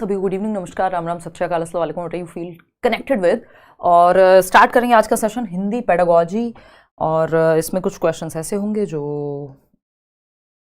सभी good evening, नमस्कार, राम राम, सत श्री अकाल, अस्सलाम वालेकुम, what you feel connected with. और स्टार्ट करेंगे आज का सेशन हिंदी पेडागोजी। और इसमें कुछ क्वेश्चंस ऐसे होंगे जो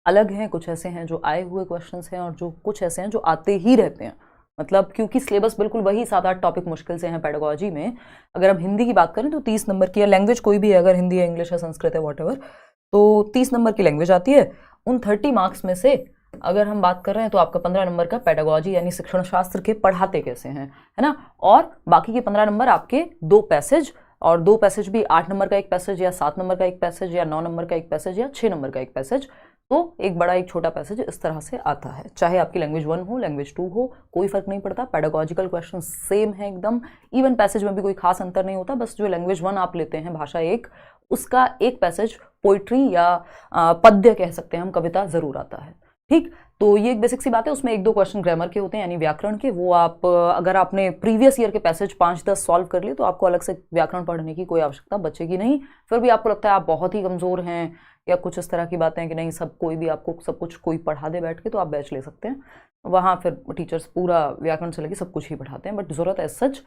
अलग हैं, कुछ ऐसे हैं जो आए हुए क्वेश्चंस हैं और जो कुछ ऐसे हैं जो आते ही रहते हैं। मतलब क्योंकि सिलेबस बिल्कुल वही 7-8 टॉपिक मुश्किल से हैं पेडागोजी में। अगर हम हिंदी की बात करें तो 30 नंबर की, या लैंग्वेज कोई भी है, अगर हिंदी है, इंग्लिश है, संस्कृत है, वॉटएवर, तो 30 नंबर की लैंग्वेज आती है। उन 30 मार्क्स में से अगर हम बात कर रहे हैं तो आपका 15 नंबर का पेडागोजी यानी शिक्षण शास्त्र के पढ़ाते कैसे हैं, है ना। और बाकी के 15 नंबर आपके 2 पैसेज, और 2 पैसेज भी 8 नंबर का एक पैसेज, या 7 नंबर का एक पैसेज, या 9 नंबर का एक पैसेज, या 6 नंबर का एक पैसेज। तो एक बड़ा एक छोटा पैसेज इस तरह से आता है। चाहे आपकी लैंग्वेज 1 हो, लैंग्वेज 2 हो, कोई फर्क नहीं पड़ता। पेडागोजिकल क्वेश्चन सेम है एकदम। इवन पैसेज में भी कोई खास अंतर नहीं होता। बस जो लैंग्वेज 1 आप लेते हैं, भाषा 1, उसका एक पैसेज पोइट्री या पद्य कह सकते हैं हम, कविता जरूर आता है। ठीक, तो ये एक बेसिक सी बात है। उसमें 1-2 क्वेश्चन ग्रामर के होते हैं यानी व्याकरण के। वो आप अगर आपने प्रीवियस ईयर के पैसेज 5-10 सॉल्व कर लिए तो आपको अलग से व्याकरण पढ़ने की कोई आवश्यकता बचेगी नहीं। फिर भी आपको लगता है आप बहुत ही कमजोर हैं या कुछ इस तरह की बातें कि नहीं, सब कोई भी आपको सब कुछ कोई पढ़ा दे बैठ के, तो आप बैच ले सकते हैं। वहाँ फिर टीचर्स पूरा व्याकरण से लेके सब कुछ ही पढ़ाते हैं। बट ज़रूरत एज सच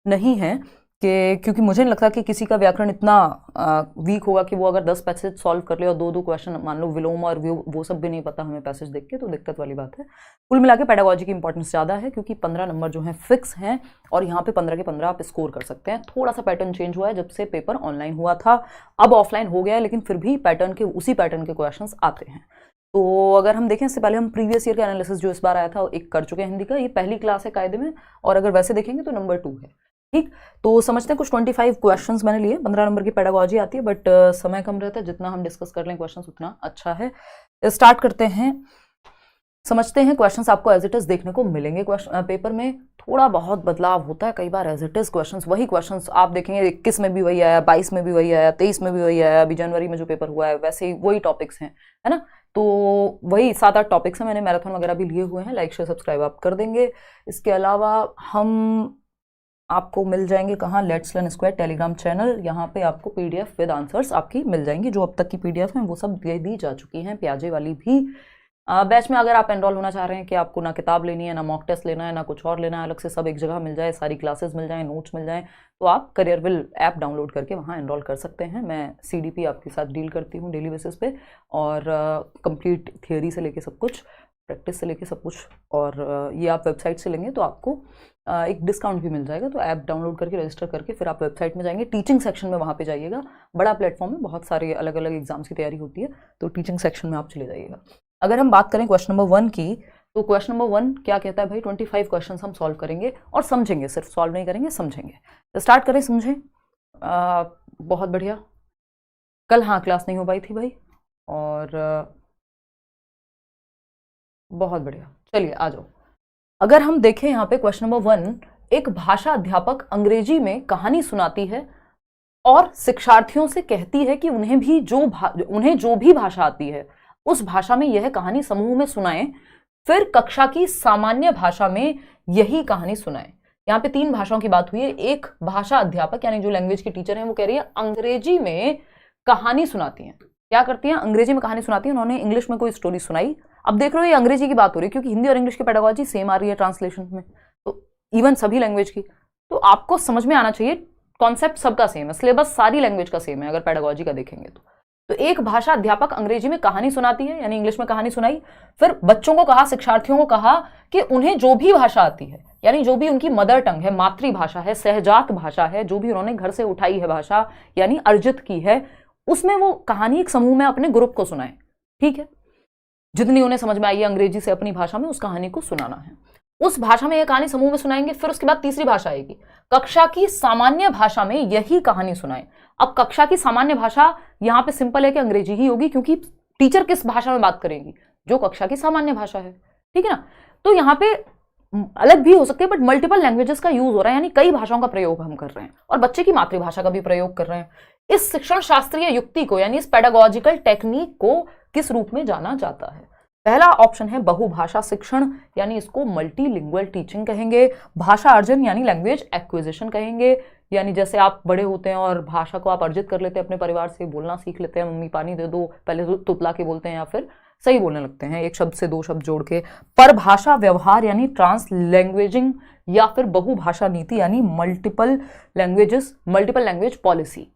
नहीं है कि, क्योंकि मुझे नहीं लगता कि किसी का व्याकरण इतना वीक होगा कि वो अगर 10 पैसेज सॉल्व कर ले और 2-2 क्वेश्चन, मान लो विलोम और वो सब भी नहीं पता हमें पैसेज देख के, तो दिक्कत वाली बात है। कुल मिला के पेडागोजी की इंपॉर्टेंस ज़्यादा है क्योंकि 15 नंबर जो हैं फिक्स हैं और यहाँ पे 15 के 15 आप स्कोर कर सकते हैं। थोड़ा सा पैटर्न चेंज हुआ है जब से पेपर ऑनलाइन हुआ था, अब ऑफलाइन हो गया है, लेकिन फिर भी उसी पैटर्न के क्वेश्चन आते हैं। तो अगर हम देखें, इससे पहले हम प्रीवियस ईयर का एनालिसिस जो इस बार आया था एक कर चुके हैं हिंदी का। ये पहली क्लास है कायदे में, और अगर वैसे देखेंगे तो नंबर 2 है। ठीक, तो समझते हैं। कुछ 25 क्वेश्चंस मैंने लिए। 15 नंबर की पेडागोजी आती है, बट समय कम रहता है। जितना हम डिस्कस कर लें क्वेश्चंस उतना अच्छा है। स्टार्ट करते हैं, समझते हैं। क्वेश्चंस आपको एज इट इज देखने को मिलेंगे। पेपर में थोड़ा बहुत बदलाव होता है कई बार। एज इट इज क्वेश्चंस वही क्वेश्चंस आप देखेंगे, 21 में भी वही आया, 22 में भी वही आया, 23 में भी वही आया, अभी जनवरी में जो पेपर हुआ है वैसे ही वही टॉपिक्स हैं, है ना। तो वही 7-8 टॉपिक्स हैं। मैंने मैराथन वगैरह भी लिए हुए हैं। लाइक शेयर सब्सक्राइब आप कर देंगे। इसके अलावा हम आपको मिल जाएंगे कहाँ, let's learn square Telegram channel. यहाँ पे आपको पीडीएफ विद आंसर्स आपकी मिल जाएंगी। जो अब तक की पीडीएफ हैं वो सब दे दी जा चुकी हैं, प्याजे वाली भी। बैच में अगर आप एनरोल होना चाह रहे हैं कि आपको ना किताब लेनी है, ना मॉक टेस्ट लेना है, ना कुछ और लेना है अलग से, सब एक जगह मिल जाए, सारी क्लासेस मिल जाए, नोट्स मिल जाए, तो आप करियरविल ऐप डाउनलोड करके वहाँ एनरोल कर सकते हैं। मैं सीडीपी आपके साथ डील करती हूँ डेली बेसिस पे, और कंप्लीट थियोरी से लेके सब कुछ, प्रैक्टिस से लेके सब कुछ। और ये आप वेबसाइट से लेंगे तो आपको एक डिस्काउंट भी मिल जाएगा। तो ऐप डाउनलोड करके रजिस्टर करके फिर आप वेबसाइट में जाएंगे, टीचिंग सेक्शन में वहाँ पे जाइएगा। बड़ा प्लेटफॉर्म है, बहुत सारे अलग अलग एग्जाम्स की तैयारी होती है, तो टीचिंग सेक्शन में आप चले जाइएगा। अगर हम बात करें क्वेश्चन नंबर 1 की, तो क्वेश्चन नंबर 1 क्या कहता है भाई, 25 क्वेश्चन हम सॉल्व करेंगे और समझेंगे, सिर्फ सॉल्व नहीं करेंगे, समझेंगे। तो स्टार्ट करें, समझें। बहुत बढ़िया। कल हाँ क्लास नहीं हो पाई थी भाई, और बहुत बढ़िया। चलिए आ जाओ। अगर हम देखें यहाँ पे क्वेश्चन नंबर 1, एक भाषा अध्यापक अंग्रेजी में कहानी सुनाती है और शिक्षार्थियों से कहती है कि उन्हें जो भी भाषा आती है उस भाषा में यह कहानी समूह में सुनाएं, फिर कक्षा की सामान्य भाषा में यही कहानी सुनाएं। यहाँ पे 3 भाषाओं की बात हुई है। एक भाषा अध्यापक यानी जो लैंग्वेज की टीचर है, वो कह रही है अंग्रेजी में कहानी सुनाती हैं। क्या करती हैं, अंग्रेजी में कहानी सुनाती हैं। उन्होंने इंग्लिश में कोई स्टोरी सुनाई। अब देख रहे हो ये अंग्रेजी की बात हो रही है क्योंकि हिंदी और इंग्लिश की पेडागोजी सेम आ रही है ट्रांसलेशन में, तो इवन सभी लैंग्वेज की। तो आपको समझ में आना चाहिए, कॉन्सेप्ट सबका सेम है, सिलेबस सारी लैंग्वेज का सेम है अगर पेडागोजी का देखेंगे तो एक भाषा अध्यापक अंग्रेजी में कहानी सुनाती है यानी इंग्लिश में कहानी सुनाई, फिर बच्चों को कहा, शिक्षार्थियों को कहा कि उन्हें जो भी भाषा आती है यानी जो भी उनकी मदर टंग है, मातृभाषा है, सहजात भाषा है, जो भी उन्होंने घर से उठाई है भाषा यानी अर्जित की है, उसमें वो कहानी एक समूह में अपने ग्रुप को सुनाए। ठीक है, जितनी उन्हें समझ में आई है अंग्रेजी से अपनी भाषा में, उस कहानी को सुनाना है। उस भाषा में यह कहानी समूह में सुनाएंगे। फिर उसके बाद तीसरी भाषा आएगी, कक्षा की सामान्य भाषा में यही कहानी सुनाए। अब कक्षा की सामान्य भाषा यहाँ पे सिंपल है कि अंग्रेजी ही होगी, क्योंकि टीचर किस भाषा में बात करेगी, जो कक्षा की सामान्य भाषा है। ठीक है ना, तो यहाँ पे अलग भी हो सकते हैं, बट मल्टीपल लैंग्वेजेस का यूज हो रहा है, यानी कई भाषाओं का प्रयोग हम कर रहे हैं और बच्चे की मातृभाषा का भी प्रयोग कर रहे हैं। इस शिक्षण शास्त्रीय युक्ति को यानी इस पेडागोजिकल टेक्निक को किस रूप में जाना जाता है? पहला ऑप्शन है बहुभाषा शिक्षण, यानी इसको मल्टीलिंगुअल टीचिंग कहेंगे। भाषा अर्जन यानी लैंग्वेज एक्विजिशन कहेंगे, यानी जैसे आप बड़े होते हैं और भाषा को आप अर्जित कर लेते हैं अपने परिवार से, बोलना सीख लेते हैं, मम्मी पानी दे दो पहले तो तुतला के बोलते हैं, या फिर सही बोलने लगते हैं, एक शब्द से दो शब्द जोड़ के। परभाषा व्यवहार यानी ट्रांस लैंग्वेजिंग, या फिर बहुभाषा नीति यानी मल्टीपल लैंग्वेज पॉलिसी।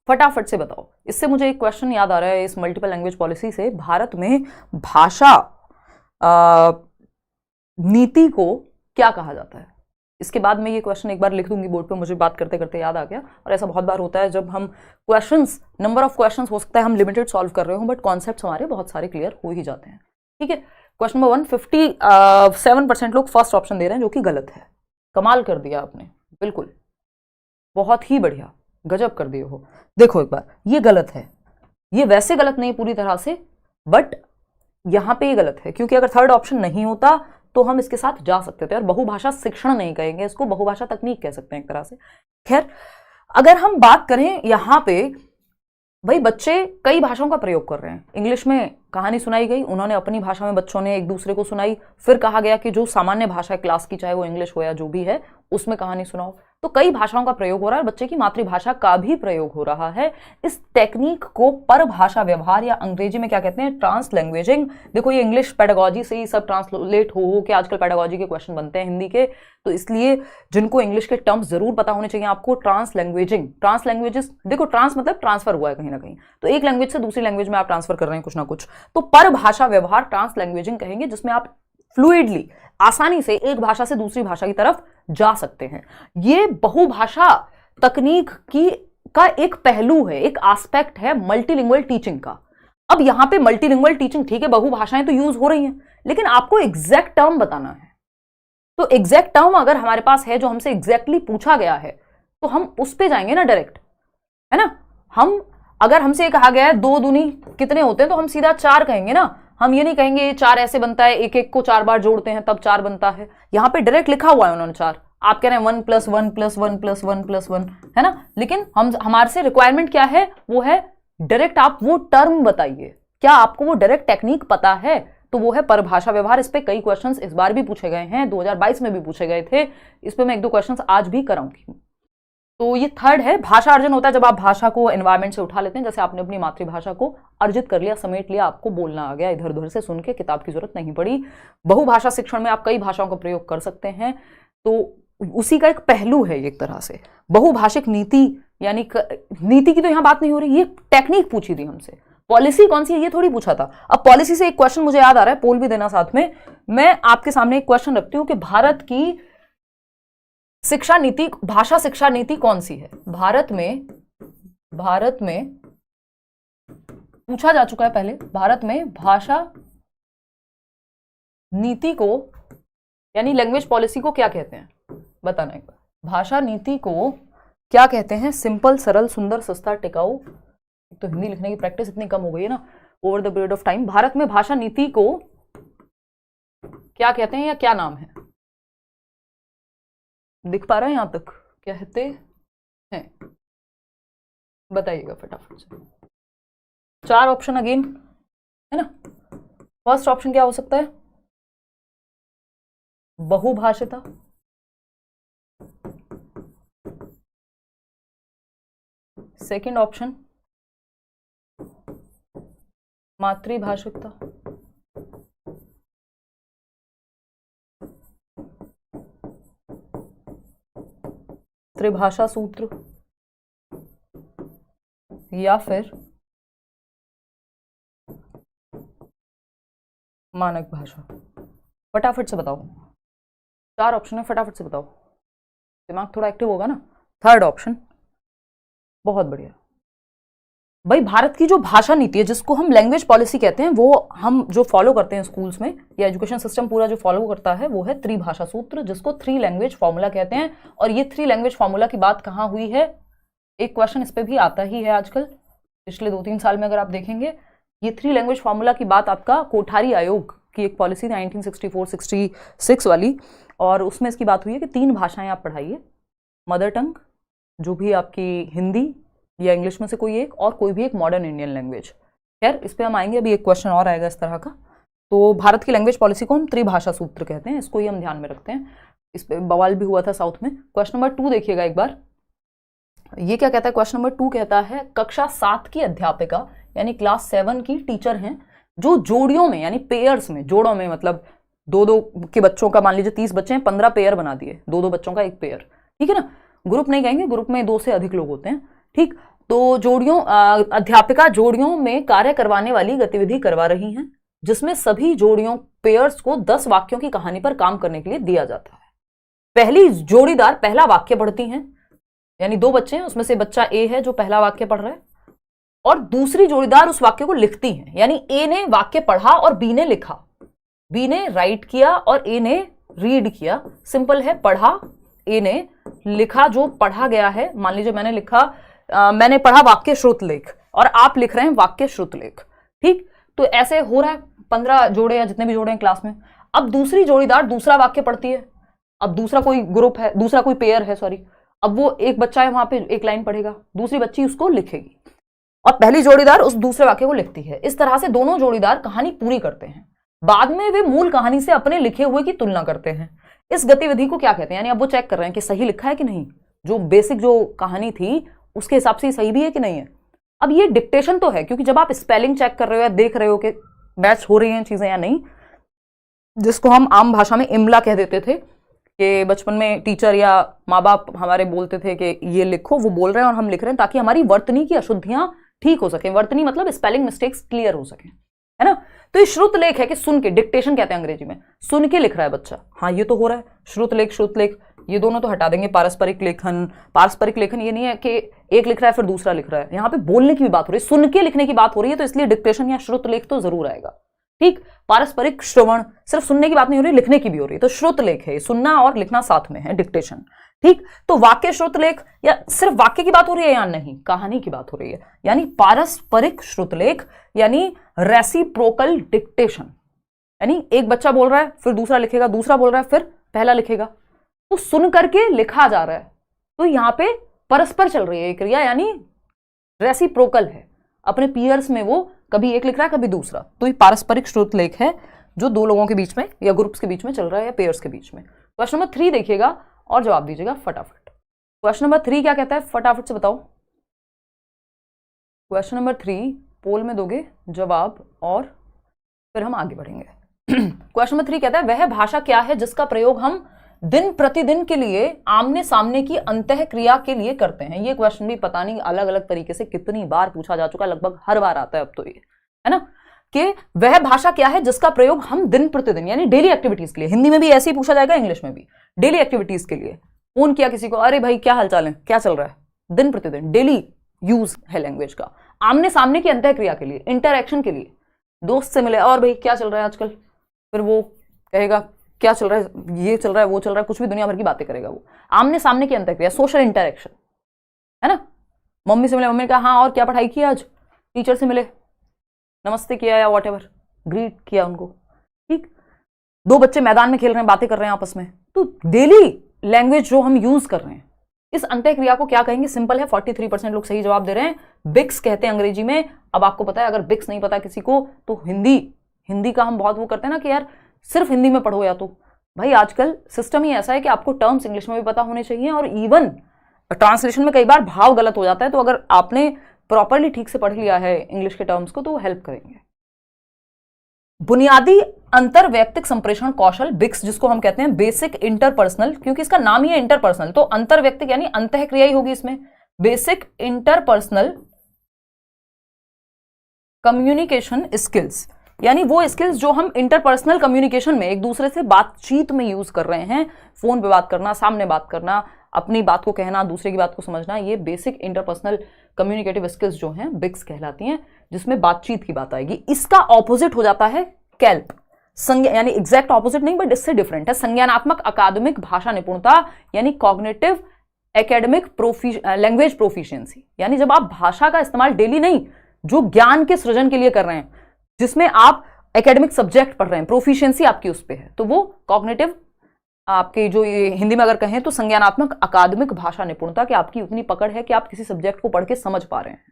फटाफट से बताओ। इससे मुझे एक क्वेश्चन याद आ रहा है, इस मल्टीपल लैंग्वेज पॉलिसी से, भारत में भाषा नीति को क्या कहा जाता है? इसके बाद मैं ये क्वेश्चन एक बार लिख दूंगी बोर्ड पे, मुझे बात करते करते याद आ गया। और ऐसा बहुत बार होता है जब हम क्वेश्चंस, नंबर ऑफ क्वेश्चंस हो सकता है हम लिमिटेड सॉल्व कर रहे हो, बट कॉन्सेप्ट्स हमारे बहुत सारे क्लियर हो ही जाते हैं। ठीक है, क्वेश्चन नंबर 1, 57% लोग फर्स्ट ऑप्शन दे रहे हैं, जो कि गलत है। कमाल कर दिया आपने, बिल्कुल बहुत ही बढ़िया, गजब कर दिए हो। देखो एक बार, ये गलत है, ये वैसे गलत नहीं पूरी तरह से, बट यहां पे ये गलत है, क्योंकि अगर थर्ड ऑप्शन नहीं होता तो हम इसके साथ जा सकते थे। और बहुभाषा शिक्षण नहीं कहेंगे इसको, बहुभाषा तकनीक कह सकते हैं एक तरह से। खैर, अगर हम बात करें यहां पे, भाई बच्चे कई भाषाओं का प्रयोग कर रहे हैं। इंग्लिश में कहानी सुनाई गई, उन्होंने अपनी भाषा में बच्चों ने एक दूसरे को सुनाई, फिर कहा गया कि जो सामान्य भाषा है क्लास की, चाहे वो इंग्लिश हो या जो भी है, उसमें कहानी सुनाओ। तो कई भाषाओं का प्रयोग हो रहा है, बच्चे की मातृभाषा का भी प्रयोग हो रहा है। इस टेक्निक को परभाषा व्यवहार या अंग्रेजी में क्या कहते हैं? ट्रांस लैंग्वेजिंग। देखो ये इंग्लिश पेडागोजी से ही सब ट्रांसलेट हो के आजकल पेडागोजी के क्वेश्चन बनते हैं हिंदी के, तो इसलिए जिनको इंग्लिश के टर्म्स जरूर पता होने चाहिए आपको। ट्रांस लैंग्वेजिंग, ट्रांस लैंग्वेजेस, देखो ट्रांस मतलब ट्रांसफर हुआ है कहीं ना कहीं, तो एक लैंग्वेज से दूसरी लैंग्वेज में आप ट्रांसफर कर रहे हैं कुछ ना कुछ, तो परभाषा व्यवहार ट्रांस लैंग्वेजिंग कहेंगे, जिसमें आप फ्लूइडली, आसानी से एक भाषा से दूसरी भाषा की तरफ जा सकते हैं। ये बहुभाषा तकनीक की का एक पहलू है, एक एस्पेक्ट है मल्टीलिंगुअल टीचिंग का। अब यहां पे मल्टीलिंगुअल टीचिंग, ठीक है, बहुभाषाएं तो यूज हो रही हैं, लेकिन आपको एग्जैक्ट टर्म बताना है। तो एग्जैक्ट टर्म अगर हमारे पास है, जो हमसे एग्जैक्टली पूछा गया है, तो हम उस पे जाएंगे ना डायरेक्ट, है ना। हम अगर हमसे कहा गया है 2 दूनी कितने होते हैं, तो हम सीधा 4 कहेंगे ना। हम ये नहीं कहेंगे 4 ऐसे बनता है, एक एक को 4 बार जोड़ते हैं तब 4 बनता है। यहां पे डायरेक्ट लिखा हुआ है उन्होंने 4, आप कह रहे हैं 1 + 1 + 1 + 1 + 1, है ना। लेकिन हमारे से रिक्वायरमेंट क्या है? वो है डायरेक्ट आप वो टर्म बताइए। क्या आपको वो डायरेक्ट टेक्निक पता है? तो वो है परभाषा व्यवहार। इस पे कई क्वेश्चंस इस बार भी पूछे गए हैं, 2022 में भी पूछे गए थे। इस पे मैं 1-2 क्वेश्चंस आज भी कराऊंगी। तो ये थर्ड है, भाषा अर्जन होता है जब आप भाषा को एनवायरमेंट से उठा लेते हैं, जैसे आपने अपनी मातृभाषा को अर्जित कर लिया, समेट लिया, आपको बोलना आ गया, इधर उधर से सुन के किताब की जरूरत नहीं पड़ी। बहुभाषा शिक्षण में आप कई भाषाओं का प्रयोग कर सकते हैं, तो उसी का एक पहलू है एक तरह से। बहुभाषिक नीति, यानी नीति की तो यहां बात नहीं हो रही, ये टेक्निक पूछी थी हमसे। पॉलिसी कौन सी है ये थोड़ी पूछा था। अब पॉलिसी से एक क्वेश्चन मुझे याद आ रहा है, पोल भी देना साथ में। मैं आपके सामने एक क्वेश्चन रखती हूं कि भारत की शिक्षा नीति, भाषा शिक्षा नीति कौन सी है? भारत में पूछा जा चुका है पहले। भारत में भाषा नीति को, यानी लैंग्वेज पॉलिसी को क्या कहते हैं? बताना एक बार। भाषा नीति को क्या कहते हैं? सिंपल, सरल, सुंदर, सस्ता, टिकाऊ। तो हिंदी लिखने की प्रैक्टिस इतनी कम हो गई है ना over the period of time. Bharat में भाषा नीति को क्या कहते हैं या क्या नाम है? दिख पा रहा है यहां तक? कहते हैं, बताइएगा फटाफट से। 4 ऑप्शन अगेन, है ना। फर्स्ट ऑप्शन क्या हो सकता है? बहुभाषिता, सेकंड ऑप्शन मातृभाषिकता, त्रिभाषा सूत्र, या फिर मानक भाषा। फटाफट से बताओ, 4 ऑप्शन है, फटाफट से बताओ, दिमाग थोड़ा एक्टिव होगा ना। थर्ड ऑप्शन, बहुत बढ़िया भाई। भारत की जो भाषा नीति है, जिसको हम लैंग्वेज पॉलिसी कहते हैं, वो हम जो फॉलो करते हैं स्कूल्स में, या एजुकेशन सिस्टम पूरा जो फॉलो करता है, वो है त्रिभाषा सूत्र, जिसको 3 लैंग्वेज फॉर्मूला कहते हैं। और ये 3 लैंग्वेज फॉर्मूला की बात कहाँ हुई है? एक क्वेश्चन इस पे भी आता ही है आजकल, पिछले 2-3 साल में अगर आप देखेंगे। ये 3 लैंग्वेज फॉर्मूला की बात आपका कोठारी आयोग की एक पॉलिसी थी 1964-66 वाली, और उसमें इसकी बात हुई है कि 3 भाषाएं आप पढ़ाइए, मदर टंग जो भी आपकी हिंदी या इंग्लिश में से कोई एक, और कोई भी एक मॉडर्न इंडियन लैंग्वेज। खैर इस पे हम आएंगे, अभी एक क्वेश्चन और आएगा इस तरह का। तो भारत की लैंग्वेज पॉलिसी को हम त्रिभाषा सूत्र कहते हैं, इसको ही हम ध्यान में रखते हैं। इस पे बवाल भी हुआ था साउथ में। क्वेश्चन नंबर 2 देखिएगा एक बार, ये क्या कहता है? क्वेश्चन नंबर 2 कहता है कक्षा 7 की अध्यापिका, यानी क्लास 7 की टीचर हैं, जो जोड़ियों में यानी पेयर्स में, जोड़ों में मतलब दो दो के बच्चों का, मान लीजिए 30 बच्चे हैं, 15 पेयर बना दिए, दो दो बच्चों का एक पेयर, ठीक है ना। ग्रुप नहीं कहेंगे, ग्रुप में 2 से अधिक लोग होते हैं, ठीक। तो जोड़ियों, अध्यापिका जोड़ियों में कार्य करवाने वाली गतिविधि करवा रही हैं, जिसमें सभी जोड़ियों पेयर्स को 10 वाक्यों की कहानी पर काम करने के लिए दिया जाता है। पहली जोड़ीदार पहला वाक्य पढ़ती हैं, यानी 2 बच्चे हैं, उसमें से बच्चा ए है जो पहला वाक्य पढ़ रहा है, और दूसरी जोड़ीदार उस वाक्य को लिखती है, यानी ए ने वाक्य पढ़ा और बी ने लिखा, बी ने राइट किया और ए ने रीड किया। सिंपल है, पढ़ा ए ने, लिखा जो पढ़ा गया है। मान लीजिए मैंने लिखा, मैंने पढ़ा वाक्य श्रुतलेख और आप लिख रहे हैं वाक्य श्रुतलेख, ठीक। तो ऐसे हो रहा है, 15 जोड़े या जितने भी जोड़े हैं क्लास में। अब दूसरी जोड़ीदार दूसरा वाक्य पढ़ती है, अब दूसरा कोई ग्रुप है, दूसरा कोई पेयर है, सॉरी, अब वो एक बच्चा है वहां पे, एक लाइन पढ़ेगा, दूसरी बच्ची उसको लिखेगी और पहली जोड़ीदार उस दूसरे वाक्य को लिखती है। इस तरह से दोनों जोड़ीदार कहानी पूरी करते हैं, बाद में वे मूल कहानी से अपने लिखे हुए की तुलना करते हैं। इस गतिविधि को क्या कहते हैं, यानी अब वो चेक कर रहे हैं कि सही लिखा है कि नहीं, जो बेसिक जो कहानी थी उसके हिसाब से सही भी है कि नहीं है। अब ये डिक्टेशन तो है, क्योंकि जब आप स्पेलिंग चेक कर रहे हो या देख रहे हो कि मैच हो रही हैं चीजें या नहीं, जिसको हम आम भाषा में इमला कह देते थे, कि बचपन में टीचर या माँ बाप हमारे बोलते थे कि ये लिखो, वो बोल रहे हैं और हम लिख रहे हैं, ताकि हमारी वर्तनी की अशुद्धियां ठीक हो सके। वर्तनी मतलब स्पेलिंग मिस्टेक्स क्लियर हो सके, है ना। तो ये श्रुतलेख है कि सुन के, डिक्टेशन कहते हैं अंग्रेजी में, सुन के लिख रहा है बच्चा। हाँ, ये तो हो रहा है, श्रुतलेख श्रुतलेख ये दोनों तो हटा देंगे। पारस्परिक लेखन, पारस्परिक लेखन ये नहीं है कि एक लिख रहा है फिर दूसरा लिख रहा है, यहाँ पे बोलने की भी बात हो रही है, सुन के लिखने की बात हो रही है, तो इसलिए डिक्टेशन या श्रुतलेख तो जरूर आएगा, ठीक। पारस्परिक श्रवण, सिर्फ सुनने की बात नहीं हो रही, लिखने की भी हो रही है, तो श्रुतलेख है, सुनना और लिखना साथ में है, डिक्टेशन, ठीक। तो वाक्य श्रुतलेख, या सिर्फ वाक्य की बात हो रही है या नहीं, कहानी की बात हो रही है, यानी पारस्परिक श्रुतलेख यानी रेसिप्रोकल डिक्टेशन, यानी एक बच्चा बोल रहा है फिर दूसरा लिखेगा, दूसरा बोल रहा है फिर पहला लिखेगा, तो सुन करके लिखा जा रहा है। तो यहां पे परस्पर चल रही है ये क्रिया, यानी रेसिप्रोकल है, अपने पीयर्स में वो कभी एक लिख रहा है कभी दूसरा। तो ये पारस्परिक श्रुतलेख है जो 2 लोगों के बीच में या ग्रुप्स के बीच में चल रहा है या पेयर्स के बीच में। क्वेश्चन नंबर 3 देखिएगा और जवाब दीजिएगा फटाफट। क्वेश्चन नंबर 3 क्या कहता है, फटाफट से बताओ। क्वेश्चन नंबर 3 पोल में दोगे जवाब और फिर हम आगे बढ़ेंगे। क्वेश्चन नंबर 3 कहता है, वह भाषा क्या है जिसका प्रयोग हम दिन प्रतिदिन के लिए आमने सामने की अंतः क्रिया के लिए करते हैं। ये क्वेश्चन भी पता नहीं अलग अलग तरीके से कितनी बार पूछा जा चुका, लगभग हर बार आता है अब तो ये, है ना, कि वह भाषा क्या है जिसका प्रयोग हम दिन प्रतिदिन यानी डेली एक्टिविटीज के लिए, हिंदी में भी ऐसे ही पूछा जाएगा, इंग्लिश में भी, डेली एक्टिविटीज के लिए। फोन किया किसी को, अरे भाई क्या हालचाल है, क्या चल रहा है, दिन प्रतिदिन डेली यूज है लैंग्वेज का। आमने सामने की अंतः क्रिया के लिए, इंटरएक्शन के लिए, दोस्त से मिले और भाई क्या चल रहा है आजकल, फिर वो कहेगा क्या चल रहा है, ये चल रहा है, वो चल रहा है, कुछ भी दुनिया भर की बातें करेगा वो। आमने सामने की अंतःक्रिया, सोशल इंटरेक्शन, है ना। मम्मी से मिले, मम्मी ने कहा हाँ और क्या पढ़ाई की आज, टीचर से मिले, नमस्ते किया या वॉट एवर, ग्रीट किया उनको, ठीक। 2 बच्चे मैदान में खेल रहे हैं, बातें कर रहे हैं आपस में, तो डेली लैंग्वेज जो हम यूज कर रहे हैं, इस अंतःक्रिया को क्या कहेंगे, सिंपल है, 43% लोग सही जवाब दे रहे हैं, बिक्स कहते हैं अंग्रेजी में। अब आपको पता है, अगर बिक्स नहीं पता किसी को तो हिंदी का हम बहुत वो करते हैं ना कि यार सिर्फ हिंदी में पढ़ो, या तो भाई आजकल सिस्टम ही ऐसा है कि आपको टर्म्स इंग्लिश में भी पता होने चाहिए, और इवन ट्रांसलेशन में कई बार भाव गलत हो जाता है, तो अगर आपने प्रॉपरली ठीक से पढ़ लिया है इंग्लिश के टर्म्स को तो वो हेल्प करेंगे। बुनियादी अंतरवैयक्तिक संप्रेषण कौशल, बिक्स जिसको हम कहते हैं बेसिक इंटरपर्सनल, क्योंकि इसका नाम ही है इंटरपर्सनल, तो अंतरवैयक्तिक यानी अंतःक्रिया ही होगी इसमें, बेसिक इंटरपर्सनल कम्युनिकेशन स्किल्स, यानी वो स्किल्स जो हम इंटरपर्सनल कम्युनिकेशन में एक दूसरे से बातचीत में यूज कर रहे हैं, फोन पे बात करना, सामने बात करना, अपनी बात को कहना, दूसरे की बात को समझना, ये बेसिक इंटरपर्सनल कम्युनिकेटिव स्किल्स जो हैं बिक्स कहलाती हैं, जिसमें बातचीत की बात आएगी। इसका ऑपोजिट हो जाता है कैल्प, यानी एग्जैक्ट ऑपोजिट नहीं बट इससे डिफरेंट है, संज्ञानात्मक अकादमिक भाषा निपुणता, यानी कॉग्निटिव एकेडमिक लैंग्वेज प्रोफिशिएंसी, यानी जब आप भाषा का इस्तेमाल डेली नहीं, जो ज्ञान के सृजन के लिए कर रहे हैं, जिसमें आप एकेडमिक सब्जेक्ट पढ़ रहे हैं, प्रोफिशिएंसी आपकी उस पे है, तो वो कॉग्निटिव, आपके जो ये हिंदी में अगर कहें तो संज्ञानात्मक अकादमिक भाषा निपुणता, कि आपकी उतनी पकड़ है कि आप किसी सब्जेक्ट को पढ़ के समझ पा रहे हैं,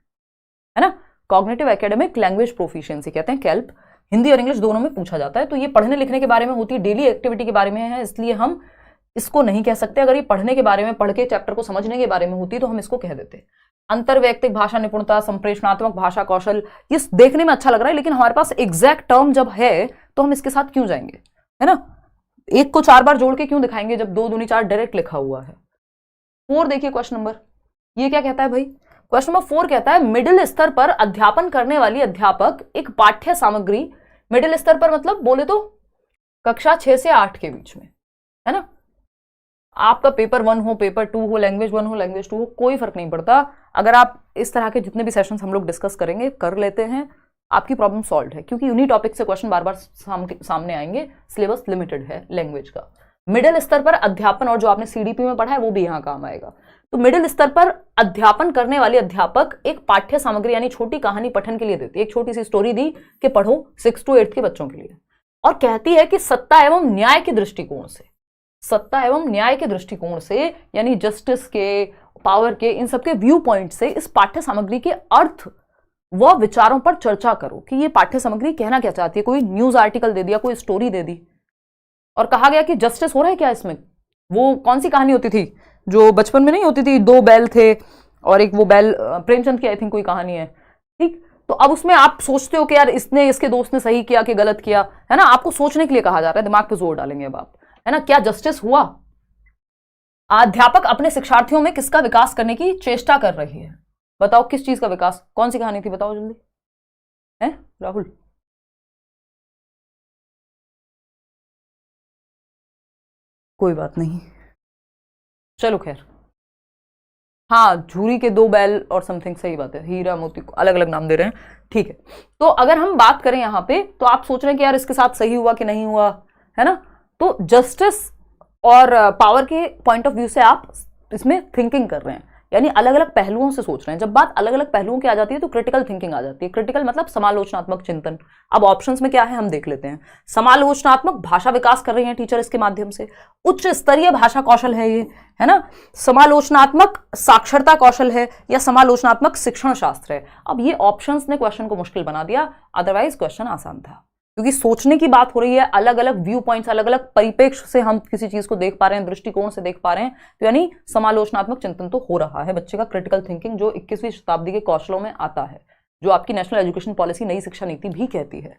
है ना। कॉग्निटिव एकेडमिक लैंग्वेज प्रोफिशिएंसी कहते हैं कैल्प, हिंदी और इंग्लिश दोनों में पूछा जाता है। तो ये पढ़ने लिखने के बारे में होती है, डेली एक्टिविटी के बारे में है, इसलिए हम इसको नहीं कह सकते। अगर ये पढ़ने के बारे में, पढ़ के चैप्टर को समझने के बारे में होती तो हम इसको कह देते। अंतर्वैयक्तिक भाषा निपुणता, संप्रेषणात्मक भाषा कौशल, ये देखने में अच्छा लग रहा है, लेकिन हमारे पास एग्जैक्ट टर्म जब है तो हम इसके साथ क्यों जाएंगे, है ना? एक को 4 बार जोड़ के क्यों दिखाएंगे जब 2 दूनी 4 डायरेक्ट लिखा हुआ है। 4 देखिए क्वेश्चन नंबर, ये क्या कहता है भाई? क्वेश्चन नंबर 4 कहता है मिडिल स्तर पर अध्यापन करने वाली अध्यापक एक पाठ्य सामग्री, मिडिल स्तर पर मतलब बोले तो कक्षा 6 से 8 के बीच में, है ना? आपका पेपर 1 हो, पेपर 2 हो, लैंग्वेज 1 हो, लैंग्वेज 2 हो, कोई फर्क नहीं पड़ता। अगर आप इस तरह के जितने भी सेशंस हम लोग डिस्कस करेंगे कर लेते हैं, आपकी प्रॉब्लम सॉल्व है, क्योंकि उन्हीं टॉपिक से क्वेश्चन बार बार सामने आएंगे, सिलेबस लिमिटेड है लैंग्वेज का। मिडिल स्तर पर अध्यापन, और जो आपने सीडीपी में पढ़ा है वो भी यहाँ काम आएगा। तो मिडिल स्तर पर अध्यापन करने वाली अध्यापक एक पाठ्य सामग्री यानी छोटी कहानी पठन के लिए देती है। एक छोटी सी स्टोरी दी कि पढ़ो 6 to 8 के बच्चों के लिए, और कहती है कि सत्ता एवं न्याय के दृष्टिकोण से, सत्ता एवं न्याय के दृष्टिकोण से यानी जस्टिस के, पावर के, इन सबके व्यू पॉइंट से इस पाठ्य सामग्री के अर्थ व विचारों पर चर्चा करो कि ये पाठ्य सामग्री कहना क्या चाहती है। कोई न्यूज आर्टिकल दे दिया, कोई स्टोरी दे दी, और कहा गया कि जस्टिस हो रहा है क्या इसमें? वो कौन सी कहानी होती थी जो बचपन में नहीं होती थी, 2 बैल थे और एक वो बैल प्रेमचंद की आई थिंक कोई कहानी है, ठीक? तो अब उसमें आप सोचते हो कि यार इसने, इसके दोस्त ने सही किया कि गलत किया, है ना? आपको सोचने के लिए कहा जा रहा है, दिमाग पे जोर डालेंगे अब आप, है ना? क्या जस्टिस हुआ? अध्यापक अपने शिक्षार्थियों में किसका विकास करने की चेष्टा कर रही है? बताओ किस चीज का विकास, कौन सी कहानी थी, बताओ जल्दी, है राहुल? कोई बात नहीं, चलो खैर, हाँ, झूरी के 2 बैल और समथिंग, सही बात है, हीरा मोती को अलग अलग नाम दे रहे हैं, ठीक है। तो अगर हम बात करें यहाँ पे, तो आप सोच रहे हैं कि यार इसके साथ सही हुआ कि नहीं हुआ, है ना? तो जस्टिस और पावर के पॉइंट ऑफ व्यू से आप इसमें थिंकिंग कर रहे हैं, यानी अलग अलग पहलुओं से सोच रहे हैं। जब बात अलग अलग पहलुओं की आ जाती है तो क्रिटिकल थिंकिंग आ जाती है। क्रिटिकल मतलब समालोचनात्मक चिंतन। अब ऑप्शंस में क्या है हम देख लेते हैं। समालोचनात्मक भाषा विकास कर रही हैं टीचर इसके माध्यम से, उच्च स्तरीय भाषा कौशल है ये, है ना? समालोचनात्मक साक्षरता कौशल है या समालोचनात्मक शिक्षण शास्त्र है। अब ये ऑप्शंस ने क्वेश्चन को मुश्किल बना दिया, अदरवाइज क्वेश्चन आसान था, क्योंकि सोचने की बात हो रही है, अलग अलग व्यू पॉइंट्स, अलग अलग परिप्रेक्ष्य से हम किसी चीज को देख पा रहे हैं, दृष्टिकोण से देख पा रहे हैं, तो यानी समालोचनात्मक चिंतन तो हो रहा है बच्चे का, क्रिटिकल थिंकिंग जो 21वीं शताब्दी के कौशलों में आता है, जो आपकी नेशनल एजुकेशन पॉलिसी नई शिक्षा नीति भी कहती है।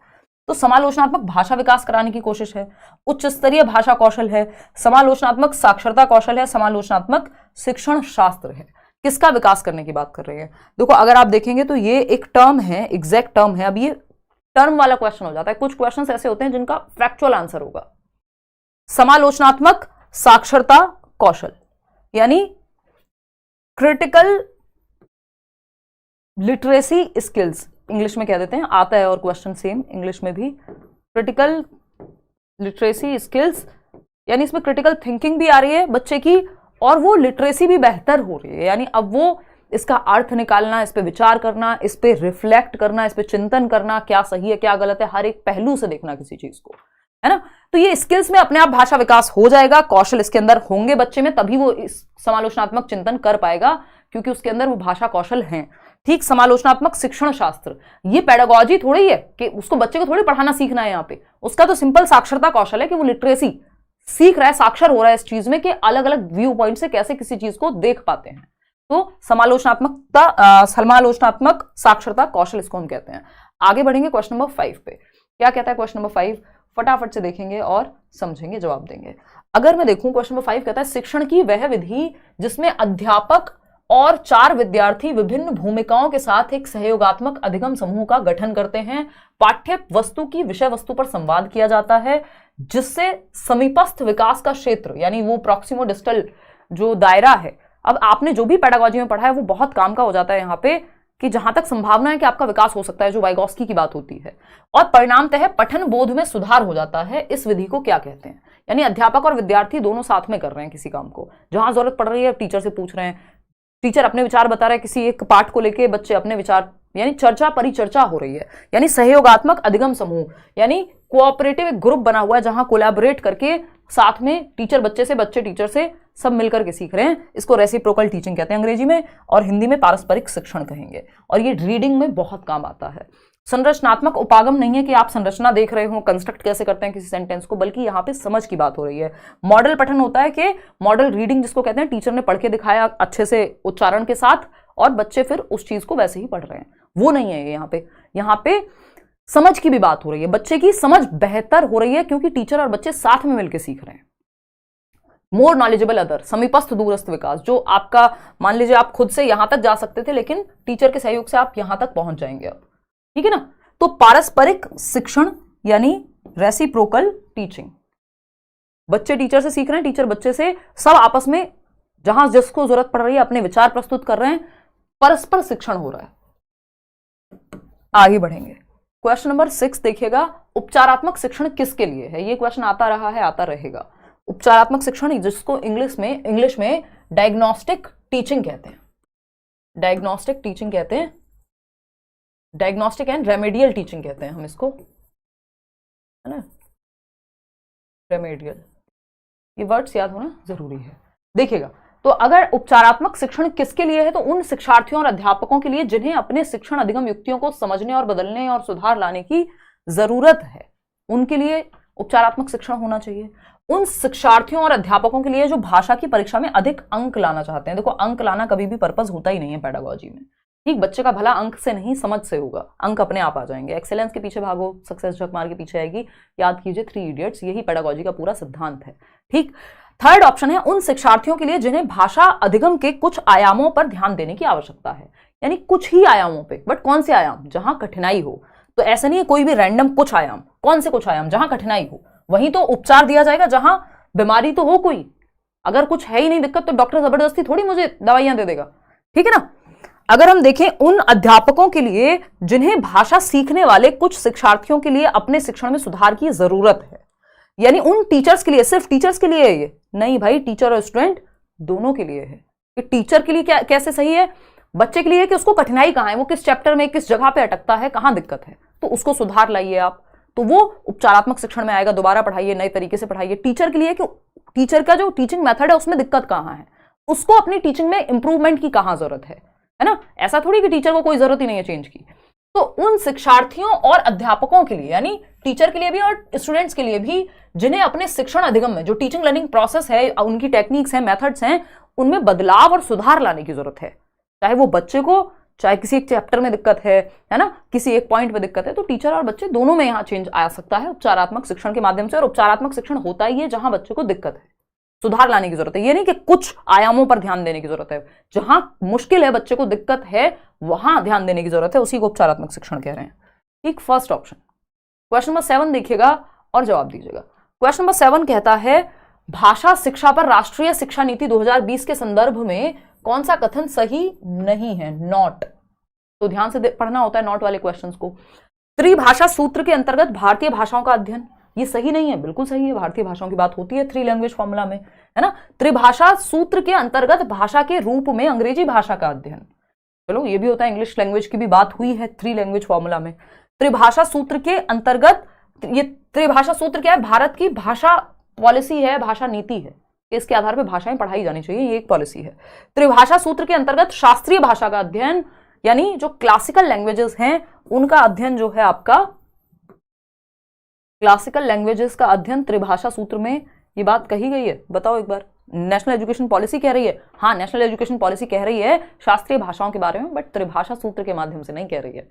तो समालोचनात्मक भाषा विकास कराने की कोशिश है, उच्च स्तरीय भाषा कौशल है, समालोचनात्मक साक्षरता कौशल है, समालोचनात्मक शिक्षण शास्त्र है। किसका विकास करने की बात कर रही है? देखो अगर आप देखेंगे तो ये एक टर्म है, एग्जैक्ट टर्म है। अब ये टर्म वाला क्वेश्चन हो जाता है, कुछ क्वेश्चंस ऐसे होते हैं जिनका फैक्चुअल आंसर होगा। समालोचनात्मक साक्षरता कौशल यानी क्रिटिकल लिटरेसी स्किल्स, इंग्लिश में कह देते हैं, आता है और क्वेश्चन सेम इंग्लिश में भी। क्रिटिकल लिटरेसी स्किल्स यानी इसमें क्रिटिकल थिंकिंग भी आ रही है बच्चे की, और वो लिटरेसी भी बेहतर हो रही है, यानी अब वो इसका अर्थ निकालना, इस पे विचार करना, इस पे रिफ्लेक्ट करना, इस पे चिंतन करना, क्या सही है क्या गलत है, हर एक पहलू से देखना किसी चीज को, है ना? तो ये स्किल्स में अपने आप भाषा विकास हो जाएगा, कौशल इसके अंदर होंगे बच्चे में, तभी वो इस समालोचनात्मक चिंतन कर पाएगा, क्योंकि उसके अंदर वो भाषा कौशल हैं। ठीक, समालोचनात्मक शिक्षण शास्त्र, ये पेडागोजी थोड़ी है कि उसको बच्चे को थोड़ी पढ़ाना सीखना है यहाँ पे, उसका तो सिंपल साक्षरता कौशल है कि वो लिटरेसी सीख रहा है, साक्षर हो रहा है इस चीज में कि अलग अलग व्यू पॉइंट से कैसे किसी चीज को देख पाते हैं। तो समालोचनात्मक साक्षरता कौशल इसको हम कहते हैं। आगे बढ़ेंगे क्वेश्चन नंबर 5 पे। क्या कहता है क्वेश्चन नंबर 5? फटाफट से देखेंगे और समझेंगे, जवाब देंगे। अगर मैं देखूं क्वेश्चन नंबर 5 कहता है शिक्षण की वह विधि जिसमें अध्यापक और 4 विद्यार्थी विभिन्न भूमिकाओं के साथ एक सहयोगात्मक अधिगम समूह का गठन करते हैं। पाठ्य वस्तु की विषय वस्तु पर संवाद किया जाता है, जिससे समीपस्थ विकास का क्षेत्र यानी वो प्रॉक्सिमो डिस्टल जो दायरा है, अब आपने जो भी पेडागोजी में पढ़ा है वो बहुत काम का हो जाता है यहाँ पे, कि जहां तक संभावना है कि आपका विकास हो सकता है, जो वाइगॉस्की की बात होती है, और परिणामतः पठन बोध में सुधार हो जाता है। इस विधि को क्या कहते हैं? यानी अध्यापक और विद्यार्थी दोनों साथ में कर रहे हैं किसी काम को, जहां जरूरत पड़ रही है टीचर से पूछ रहे हैं, टीचर अपने विचार बता रहे हैं किसी एक पाठ को लेके, बच्चे अपने विचार, यानी चर्चा परिचर्चा हो रही है। यानी सहयोगात्मक अधिगम समूह यानी कोऑपरेटिव एक ग्रुप बना हुआ है जहां कोलैबोरेट करके साथ में टीचर बच्चे से, बच्चे टीचर से, सब मिलकर के सीख रहे हैं। इसको रेसिप्रोकल टीचिंग कहते हैं अंग्रेजी में, और हिंदी में पारस्परिक शिक्षण कहेंगे, और ये रीडिंग में बहुत काम आता है। संरचनात्मक उपागम नहीं है कि आप संरचना देख रहे हो, कंस्ट्रक्ट कैसे करते हैं किसी सेंटेंस को, बल्कि यहाँ पे समझ की बात हो रही है। मॉडल पठन होता है कि मॉडल रीडिंग जिसको कहते हैं, टीचर ने पढ़ के दिखाया अच्छे से उच्चारण के साथ, और बच्चे फिर उस चीज को वैसे ही पढ़ रहे हैं। वो नहीं है यहाँ पे समझ की भी बात हो रही है, बच्चे की समझ बेहतर हो रही है क्योंकि टीचर और बच्चे साथ में मिलकर सीख रहे हैं। मोर नॉलेजेबल अदर, समीपस्थ दूरस्थ विकास, जो आपका मान लीजिए आप खुद से यहां तक जा सकते थे लेकिन टीचर के सहयोग से आप यहां तक पहुंच जाएंगे अब, ठीक है ना। तो पारस्परिक शिक्षण यानी रेसिप्रोकल टीचिंग, बच्चे टीचर से सीख रहे हैं, टीचर बच्चे से, सब आपस में जहां जिसको जरूरत पड़ रही है अपने विचार प्रस्तुत कर रहे हैं, परस्पर शिक्षण हो रहा है। आगे बढ़ेंगे, क्वेश्चन नंबर 6 देखिएगा, उपचारात्मक शिक्षण किसके लिए है। ये क्वेश्चन आता रहा है, आता रहेगा। उपचारात्मक शिक्षण जिसको इंग्लिश में डायग्नोस्टिक टीचिंग कहते हैं, डायग्नोस्टिक टीचिंग कहते हैं, डायग्नोस्टिक एंड रेमेडियल टीचिंग कहते हैं हम इसको, है ना, रेमेडियल, ये वर्ड्स याद होना जरूरी है। देखिएगा, तो अगर उपचारात्मक शिक्षण किसके लिए है तो उन शिक्षार्थियों और अध्यापकों के लिए जिन्हें अपने शिक्षण अधिगम युक्तियों को समझने और बदलने और सुधार लाने की जरूरत है, उनके लिए उपचारात्मक शिक्षण होना चाहिए। उन शिक्षार्थियों और अध्यापकों के लिए जो भाषा की परीक्षा में अधिक अंक लाना चाहते हैं। देखो, अंक लाना कभी भी पर्पस होता ही नहीं है पेडागोजी में, ठीक। बच्चे का भला अंक से नहीं, समझ से होगा, अंक अपने आप आ जाएंगे। एक्सेलेंस के पीछे भागो, सक्सेस झक मार के पीछे आएगी। याद कीजिए 3 इडियट्स, यही पेडागोजी का पूरा सिद्धांत है, ठीक। थर्ड ऑप्शन है उन शिक्षार्थियों के लिए जिन्हें भाषा अधिगम के कुछ आयामों पर ध्यान देने की आवश्यकता है, यानी कुछ ही आयामों पे, बट कौन से आयाम, जहां कठिनाई हो। तो ऐसा नहीं है कोई भी रैंडम कुछ आयाम, कौन से कुछ आयाम, जहां कठिनाई हो वहीं तो उपचार दिया जाएगा, जहां बीमारी तो हो कोई। अगर कुछ है ही नहीं दिक्कत तो डॉक्टर जबरदस्ती थोड़ी मुझे दवाइयां दे देगा, ठीक है ना। अगर हम देखें उन अध्यापकों के लिए जिन्हें भाषा सीखने वाले कुछ शिक्षार्थियों के लिए अपने शिक्षण में सुधार की जरूरत है, यानी उन टीचर्स के लिए, सिर्फ टीचर्स के लिए है ये नहीं भाई, टीचर और स्टूडेंट दोनों के लिए है। कि टीचर के लिए क्या कैसे सही है, बच्चे के लिए कि उसको कठिनाई कहां है, वो किस चैप्टर में किस जगह पे अटकता है, कहां दिक्कत है, तो उसको सुधार लाइए आप, तो वो उपचारात्मक शिक्षण में आएगा। दोबारा पढ़ाइए, नए तरीके से पढ़ाइए। टीचर के लिए कि टीचर का जो टीचिंग मेथड है उसमें दिक्कत कहां है, उसको अपनी टीचिंग में इंप्रूवमेंट की कहां जरूरत है ना। ऐसा थोड़ी कि टीचर को कोई जरूरत ही नहीं है चेंज की। तो उन शिक्षार्थियों और अध्यापकों के लिए, यानी टीचर के लिए भी और स्टूडेंट्स के लिए भी, जिन्हें अपने शिक्षण अधिगम में जो टीचिंग लर्निंग प्रोसेस है, उनकी टेक्निक्स हैं, मेथड्स हैं, उनमें बदलाव और सुधार लाने की जरूरत है। चाहे वो बच्चे को, चाहे किसी एक चैप्टर में दिक्कत है ना, किसी एक पॉइंट में दिक्कत है, तो टीचर और बच्चे दोनों में यहां चेंज आ सकता है उपचारात्मक शिक्षण के माध्यम से। और उपचारात्मक शिक्षण होता ही है जहां बच्चे को दिक्कत है, सुधार लाने की जरूरत है। ये नहीं कि कुछ आयामों पर ध्यान देने की जरूरत है, जहां मुश्किल है, बच्चे को दिक्कत है, वहां ध्यान देने की जरूरत है, उसी को उपचारात्मक शिक्षण कह रहे हैं, ठीक। First option. क्वेश्चन नंबर 7 देखिएगा और जवाब दीजिएगा। क्वेश्चन नंबर 7 कहता है, भाषा शिक्षा पर राष्ट्रीय शिक्षा नीति 2020 के संदर्भ में कौन सा कथन सही नहीं है, नॉट। तो ध्यान से पढ़ना होता है नॉट वाले क्वेश्चंस को। त्रिभाषा सूत्र के अंतर्गत भारतीय भाषाओं का अध्ययन, ये सही नहीं है, बिल्कुल सही है, भारतीय भाषाओं की बात होती है 3 लैंग्वेज फॉर्मूला में, है ना। त्रिभाषा सूत्र के अंतर्गत भाषा के रूप में अंग्रेजी भाषा का अध्ययन, चलो ये भी होता है, इंग्लिश लैंग्वेज की भी बात हुई है 3 लैंग्वेज फॉर्मूला में। त्रिभाषा सूत्र के अंतर्गत, ये त्रिभाषा सूत्र क्या है, भारत की भाषा पॉलिसी है, भाषा नीति है, इसके आधार पर भाषाएं पढ़ाई जानी चाहिए, ये एक पॉलिसी है। त्रिभाषा सूत्र के अंतर्गत शास्त्रीय भाषा का अध्ययन, यानी जो क्लासिकल लैंग्वेजेस हैं उनका अध्ययन जो है आपका, क्लासिकल लैंग्वेजेस का अध्ययन त्रिभाषा सूत्र में, ये बात कही गई है, बताओ एक बार। नेशनल एजुकेशन पॉलिसी कह रही है, हाँ नेशनल एजुकेशन पॉलिसी कह रही है शास्त्रीय भाषाओं के बारे में, बट त्रिभाषा सूत्र के माध्यम से नहीं कह रही है।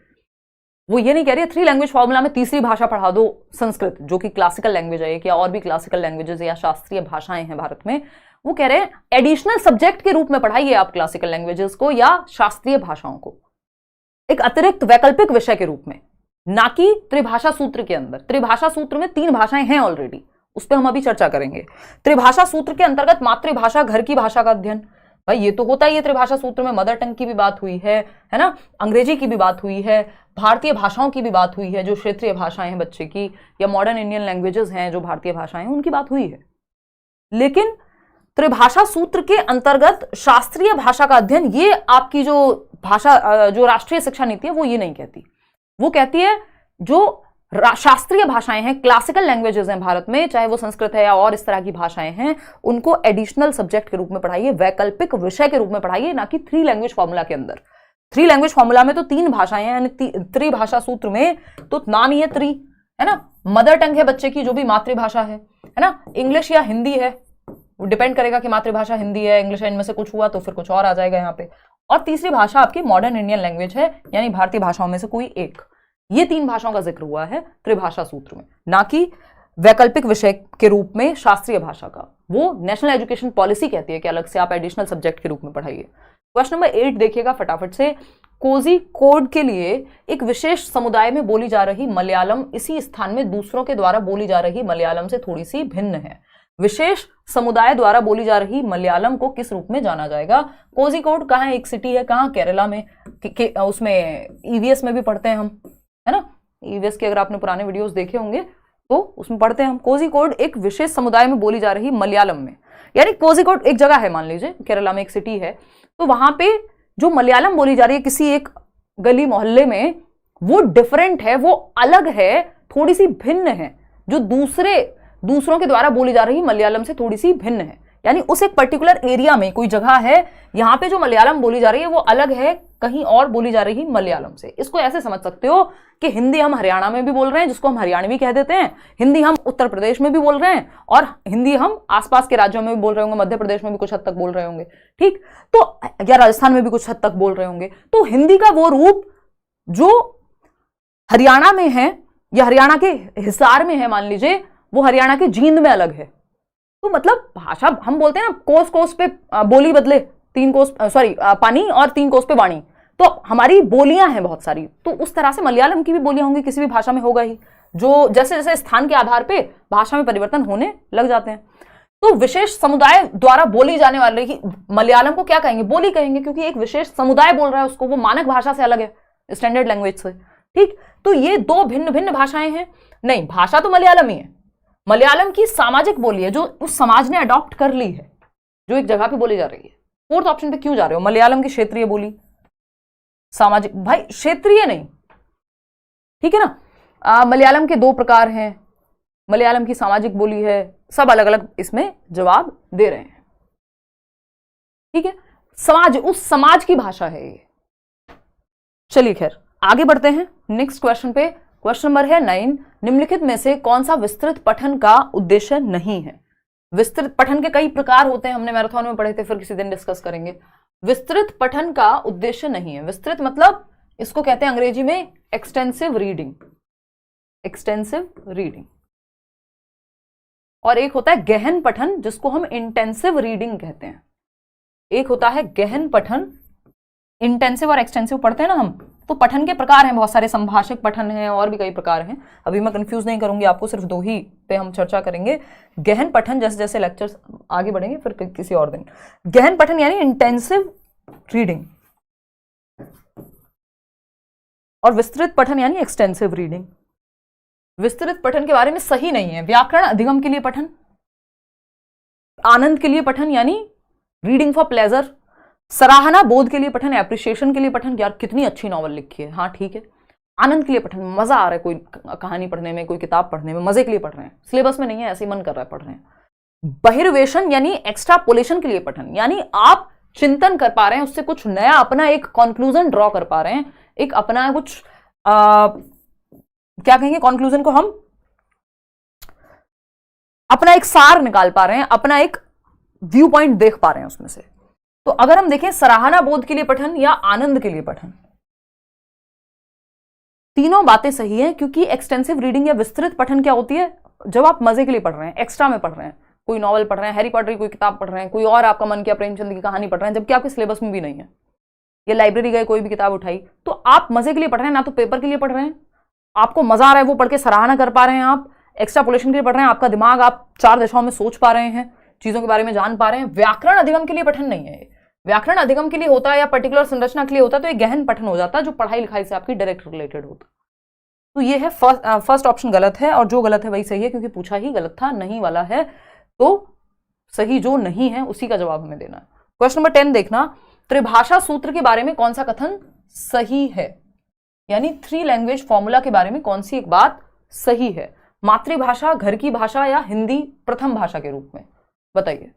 वो ये नहीं कह रही है 3 लैंग्वेज फॉर्मूला में तीसरी भाषा पढ़ा दो संस्कृत, जो कि क्लासिकल लैंग्वेज है, या और भी क्लासिकल लैंग्वेजेस या शास्त्रीय भाषाएं हैं भारत में। वो कह रहे हैं एडिशनल सब्जेक्ट के रूप में पढ़ाइए आप क्लासिकल लैंग्वेजेस को या शास्त्रीय भाषाओं को, एक अतिरिक्त वैकल्पिक विषय के रूप में, ना कि त्रिभाषा सूत्र के अंदर। त्रिभाषा सूत्र में 3 भाषाएं हैं ऑलरेडी, उस पर हम अभी चर्चा करेंगे। त्रिभाषा सूत्र के अंतर्गत मातृभाषा, घर की भाषा का अध्ययन, भाई ये तो होता ही है त्रिभाषा सूत्र में, मदर टंग की भी बात हुई है ना, अंग्रेजी की भी बात हुई है, भारतीय भाषाओं की भी बात हुई है, जो क्षेत्रीय भाषाएं हैं बच्चे की, या मॉडर्न इंडियन लैंग्वेजेस हैं जो भारतीय भाषाएं हैं, उनकी बात हुई है। लेकिन त्रिभाषा सूत्र के अंतर्गत शास्त्रीय भाषा का अध्ययन, ये आपकी जो भाषा, जो राष्ट्रीय शिक्षा नीति है वो ये नहीं कहती। वो कहती है जो शास्त्रीय भाषाएं हैं, क्लासिकल लैंग्वेजेस हैं भारत में, चाहे वो संस्कृत है या और इस तरह की भाषाएं हैं, उनको एडिशनल सब्जेक्ट के रूप में पढ़ाइए, वैकल्पिक विषय के रूप में पढ़ाइए, ना कि 3 लैंग्वेज फॉर्मूला के अंदर। 3 लैंग्वेज फॉर्मूला में तो 3 भाषाएं हैं, यानी त्रिभाषा सूत्र में तो नाम ही है त्रि, है ना। मदर टंग है बच्चे की, जो भी मातृभाषा है ना, इंग्लिश या हिंदी है, डिपेंड करेगा कि मातृभाषा हिंदी है, इंग्लिश है, इनमें से कुछ हुआ तो फिर कुछ और आ जाएगा यहाँ पे। और तीसरी भाषा आपकी मॉडर्न इंडियन लैंग्वेज है, यानी भारतीय भाषाओं में से कोई एक। ये 3 भाषाओं का जिक्र हुआ है त्रिभाषा सूत्र में, ना कि वैकल्पिक विषय के रूप में शास्त्रीय भाषा का। वो नेशनल एजुकेशन पॉलिसी कहती है कि अलग से आप एडिशनल सब्जेक्ट के रूप में पढ़ाइए। क्वेश्चन नंबर 8 देखिएगा फटाफट से। कोझिकोड के लिए एक विशेष समुदाय में बोली जा रही मलयालम इसी स्थान में दूसरों के द्वारा बोली जा रही मलयालम से थोड़ी सी भिन्न है। विशेष समुदाय द्वारा बोली जा रही मलयालम को किस रूप में जाना जाएगा? कोझिकोड कहाँ है? एक सिटी है, कहाँ? केरला में। उसमें ईवीएस में भी पढ़ते हैं हम, है ना? ईवीएस के अगर आपने पुराने वीडियोस देखे होंगे तो उसमें पढ़ते हैं हम। कोझिकोड एक विशेष समुदाय में बोली जा रही मलयालम में, यानी कोझिकोड एक जगह है, मान लीजिए केरला में एक सिटी है, तो वहां पे जो मलयालम बोली जा रही है किसी एक गली मोहल्ले में, वो डिफरेंट है, वो अलग है, थोड़ी सी भिन्न है, जो दूसरों के द्वारा बोली जा रही मलयालम से थोड़ी सी भिन्न है। यानी उस एक पर्टिकुलर एरिया में कोई जगह है, यहां पे जो मलयालम बोली जा रही है वो अलग है कहीं और बोली जा रही मलयालम से। इसको ऐसे समझ सकते हो कि हिंदी हम हरियाणा में भी बोल रहे हैं, जिसको हम हरियाणवी कह देते हैं, हिंदी हम उत्तर प्रदेश में भी बोल रहे हैं, और हिंदी हम आसपास के राज्यों में भी बोल रहे होंगे, मध्य प्रदेश में भी कुछ हद तक बोल रहे होंगे, ठीक, तो या राजस्थान में भी कुछ हद तक बोल रहे होंगे। तो हिंदी का वो रूप जो हरियाणा में है या हरियाणा के हिसार में है, मान लीजिए, वो हरियाणा के जींद में अलग है। तो मतलब भाषा हम बोलते हैं ना, कोस कोस पे बोली बदले, 3 कोस पानी और 3 कोस पे वाणी, तो हमारी बोलियां हैं बहुत सारी। तो उस तरह से मलयालम की भी बोलियां होंगी, किसी भी भाषा में होगा ही, जो जैसे जैसे स्थान के आधार पे भाषा में परिवर्तन होने लग जाते हैं। तो विशेष समुदाय द्वारा बोली जाने वाले ही मलयालम को क्या कहेंगे? बोली कहेंगे, क्योंकि एक विशेष समुदाय बोल रहा है उसको, वो मानक भाषा से अलग है, स्टैंडर्ड लैंग्वेज से, ठीक। तो ये 2 भिन्न भिन्न भाषाएं हैं? नहीं, भाषा तो मलयालम ही है। मलयालम की सामाजिक बोली है जो उस समाज ने अडॉप्ट कर ली है, जो एक जगह पे बोली जा रही है। 4th ऑप्शन पे क्यों जा रहे हो? मलयालम की क्षेत्रीय बोली, सामाजिक, भाई क्षेत्रीय नहीं, ठीक है ना। मलयालम के 2 प्रकार हैं, मलयालम की सामाजिक बोली है, सब अलग अलग इसमें जवाब दे रहे हैं, ठीक है। समाज, उस समाज की भाषा है ये। चलिए खैर आगे बढ़ते हैं नेक्स्ट क्वेश्चन पे। क्वेश्चन नंबर है 9, निम्नलिखित में से कौन सा विस्तृत पठन का उद्देश्य नहीं है? विस्तृत पठन के कई प्रकार होते हैं, हमने मैराथन में पढ़े थे, फिर किसी दिन डिस्कस करेंगे। विस्तृत पठन का उद्देश्य नहीं है। विस्तृत मतलब इसको कहते हैं अंग्रेजी में एक्सटेंसिव रीडिंग, एक्सटेंसिव रीडिंग। और एक होता है गहन पठन, जिसको हम इंटेंसिव रीडिंग कहते हैं। एक होता है गहन पठन, इंटेंसिव और एक्सटेंसिव पढ़ते हैं ना हम, तो पठन के प्रकार हैं बहुत सारे, संभाषिक पठन हैं और भी कई प्रकार हैं। अभी मैं कंफ्यूज नहीं करूंगी आपको, सिर्फ 2 ही पे हम चर्चा करेंगे। गहन पठन, जैसे जैसे लेक्चर्स आगे बढ़ेंगे फिर किसी और दिन। गहन पठन यानी इंटेंसिव रीडिंग, और विस्तृत पठन यानी एक्सटेंसिव रीडिंग। विस्तृत पठन के बारे में सही नहीं है। व्याकरण अधिगम के लिए पठन, आनंद के लिए पठन यानी रीडिंग फॉर प्लेजर, सराहना बोध के लिए पठन, एप्रिसिएशन के लिए पठन, यार कितनी अच्छी नॉवल लिखी है, हाँ ठीक है। आनंद के लिए पठन, मजा आ रहा है कोई कहानी पढ़ने में, कोई किताब पढ़ने में, मजे के लिए पढ़ रहे हैं, सिलेबस में नहीं है, ऐसे ही मन कर रहा है पढ़ रहे हैं। बहिर्वेशन यानी एक्स्ट्रापोलेशन के लिए पठन, यानी आप चिंतन कर पा रहे हैं, उससे कुछ नया अपना एक कंक्लूजन ड्रॉ कर पा रहे हैं, एक अपना कुछ क्या कहेंगे कंक्लूजन को, हम अपना एक सार निकाल पा रहे हैं, अपना एक व्यू पॉइंट देख पा रहे हैं उसमें से। तो अगर हम देखें सराहना बोध के लिए पठन या आनंद के लिए पठन, तीनों बातें सही हैं, क्योंकि एक्सटेंसिव रीडिंग या विस्तृत पठन क्या होती है? जब आप मजे के लिए पढ़ रहे हैं, एक्स्ट्रा में पढ़ रहे हैं, कोई नॉवल पढ़ रहे हैं, हैरी पॉटर की कोई किताब पढ़ रहे हैं, कोई और आपका मन किया प्रेमचंद की कहानी पढ़ रहे हैं, जबकि आपके सिलेबस में भी नहीं है, या लाइब्रेरी गए कोई भी किताब उठाई, तो आप मजे के लिए पढ़ रहे हैं, ना तो पेपर के लिए पढ़ रहे हैं, आपको मजा आ रहा है वो पढ़ के सराहना कर पा रहे हैं, आप एक्स्ट्रापोलेशन के लिए पढ़ रहे हैं, आपका दिमाग आप 4 दिशाओं में सोच पा रहे हैं, चीजों के बारे में जान पा रहे हैं। व्याकरण अधिगम के लिए पठन नहीं है। व्याकरण अधिगम के लिए होता है या पर्टिकुलर संरचना के लिए होता है, तो एक गहन पठन हो जाता है जो पढ़ाई लिखाई से आपकी डायरेक्ट रिलेटेड होता है। तो ये है फर्स्ट ऑप्शन गलत है, और जो गलत है वही सही है, क्योंकि पूछा ही गलत था, नहीं वाला है, तो सही जो नहीं है उसी का जवाब हमें देना है। क्वेश्चन नंबर 10 देखना, त्रिभाषा सूत्र के बारे में कौन सा कथन सही है? यानी 3 लैंग्वेज फॉर्मूला के बारे में कौन सी एक बात सही है? मातृभाषा, घर की भाषा, या हिंदी प्रथम भाषा के रूप में, बताइए।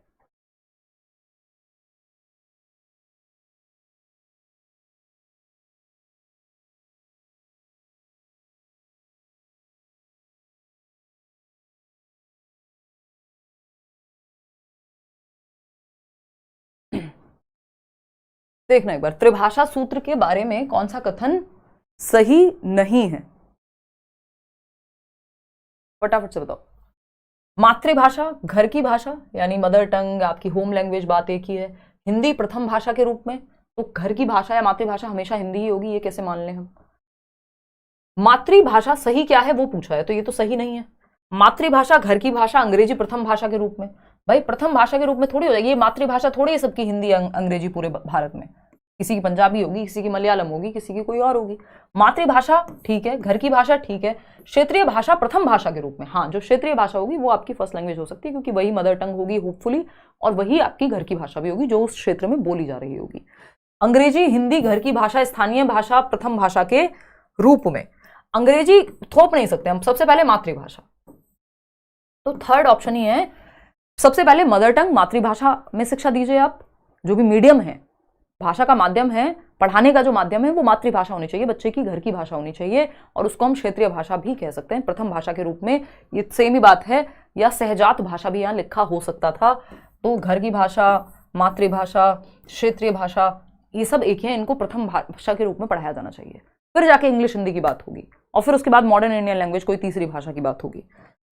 देखना एक बार, त्रिभाषा सूत्र के बारे में कौन सा कथन सही नहीं है, फटाफट से बताओ। मातृभाषा, घर की भाषा यानी मदर टंग, आपकी होम लैंग्वेज, बात एक ही है। हिंदी प्रथम भाषा के रूप में, तो घर की भाषा या मातृभाषा हमेशा हिंदी ही होगी, ये कैसे मान लें हम। मातृभाषा सही क्या है वो पूछा है, तो ये तो सही नहीं है। मातृभाषा, घर की भाषा, अंग्रेजी प्रथम भाषा के रूप में, भाई प्रथम भाषा के रूप में थोड़ी हो जाएगी, ये मातृभाषा थोड़ी है सबकी, हिंदी अंग्रेजी पूरे भारत में। किसी की पंजाबी होगी, किसी की मलयालम होगी, किसी की कोई और होगी। मातृभाषा ठीक है, घर की भाषा ठीक है, क्षेत्रीय भाषा प्रथम भाषा के रूप में, हाँ जो क्षेत्रीय भाषा होगी वो आपकी फर्स्ट लैंग्वेज हो सकती है, क्योंकि वही मदर टंग होगी होपफुली, और वही आपकी घर की भाषा भी होगी जो उस क्षेत्र में बोली जा रही होगी। अंग्रेजी, हिंदी घर की भाषा, स्थानीय भाषा प्रथम भाषा के रूप में। अंग्रेजी थोप नहीं सकते हम, सबसे पहले मातृभाषा, तो थर्ड ऑप्शन ही है। सबसे पहले मदर टंग, मातृभाषा में शिक्षा दीजिए आप, जो भी मीडियम है, भाषा का माध्यम है, पढ़ाने का जो माध्यम है वो मातृभाषा होनी चाहिए, बच्चे की घर की भाषा होनी चाहिए, और उसको हम क्षेत्रीय भाषा भी कह सकते हैं प्रथम भाषा के रूप में, ये सेम ही बात है। या सहजात भाषा भी यहाँ लिखा हो सकता था, तो घर की भाषा, मातृभाषा, क्षेत्रीय भाषा, ये सब एक है, इनको प्रथम भाषा के रूप में पढ़ाया जाना चाहिए, फिर जाके इंग्लिश हिंदी की बात होगी, और फिर उसके बाद मॉडर्न इंडियन लैंग्वेज कोई तीसरी भाषा की बात होगी।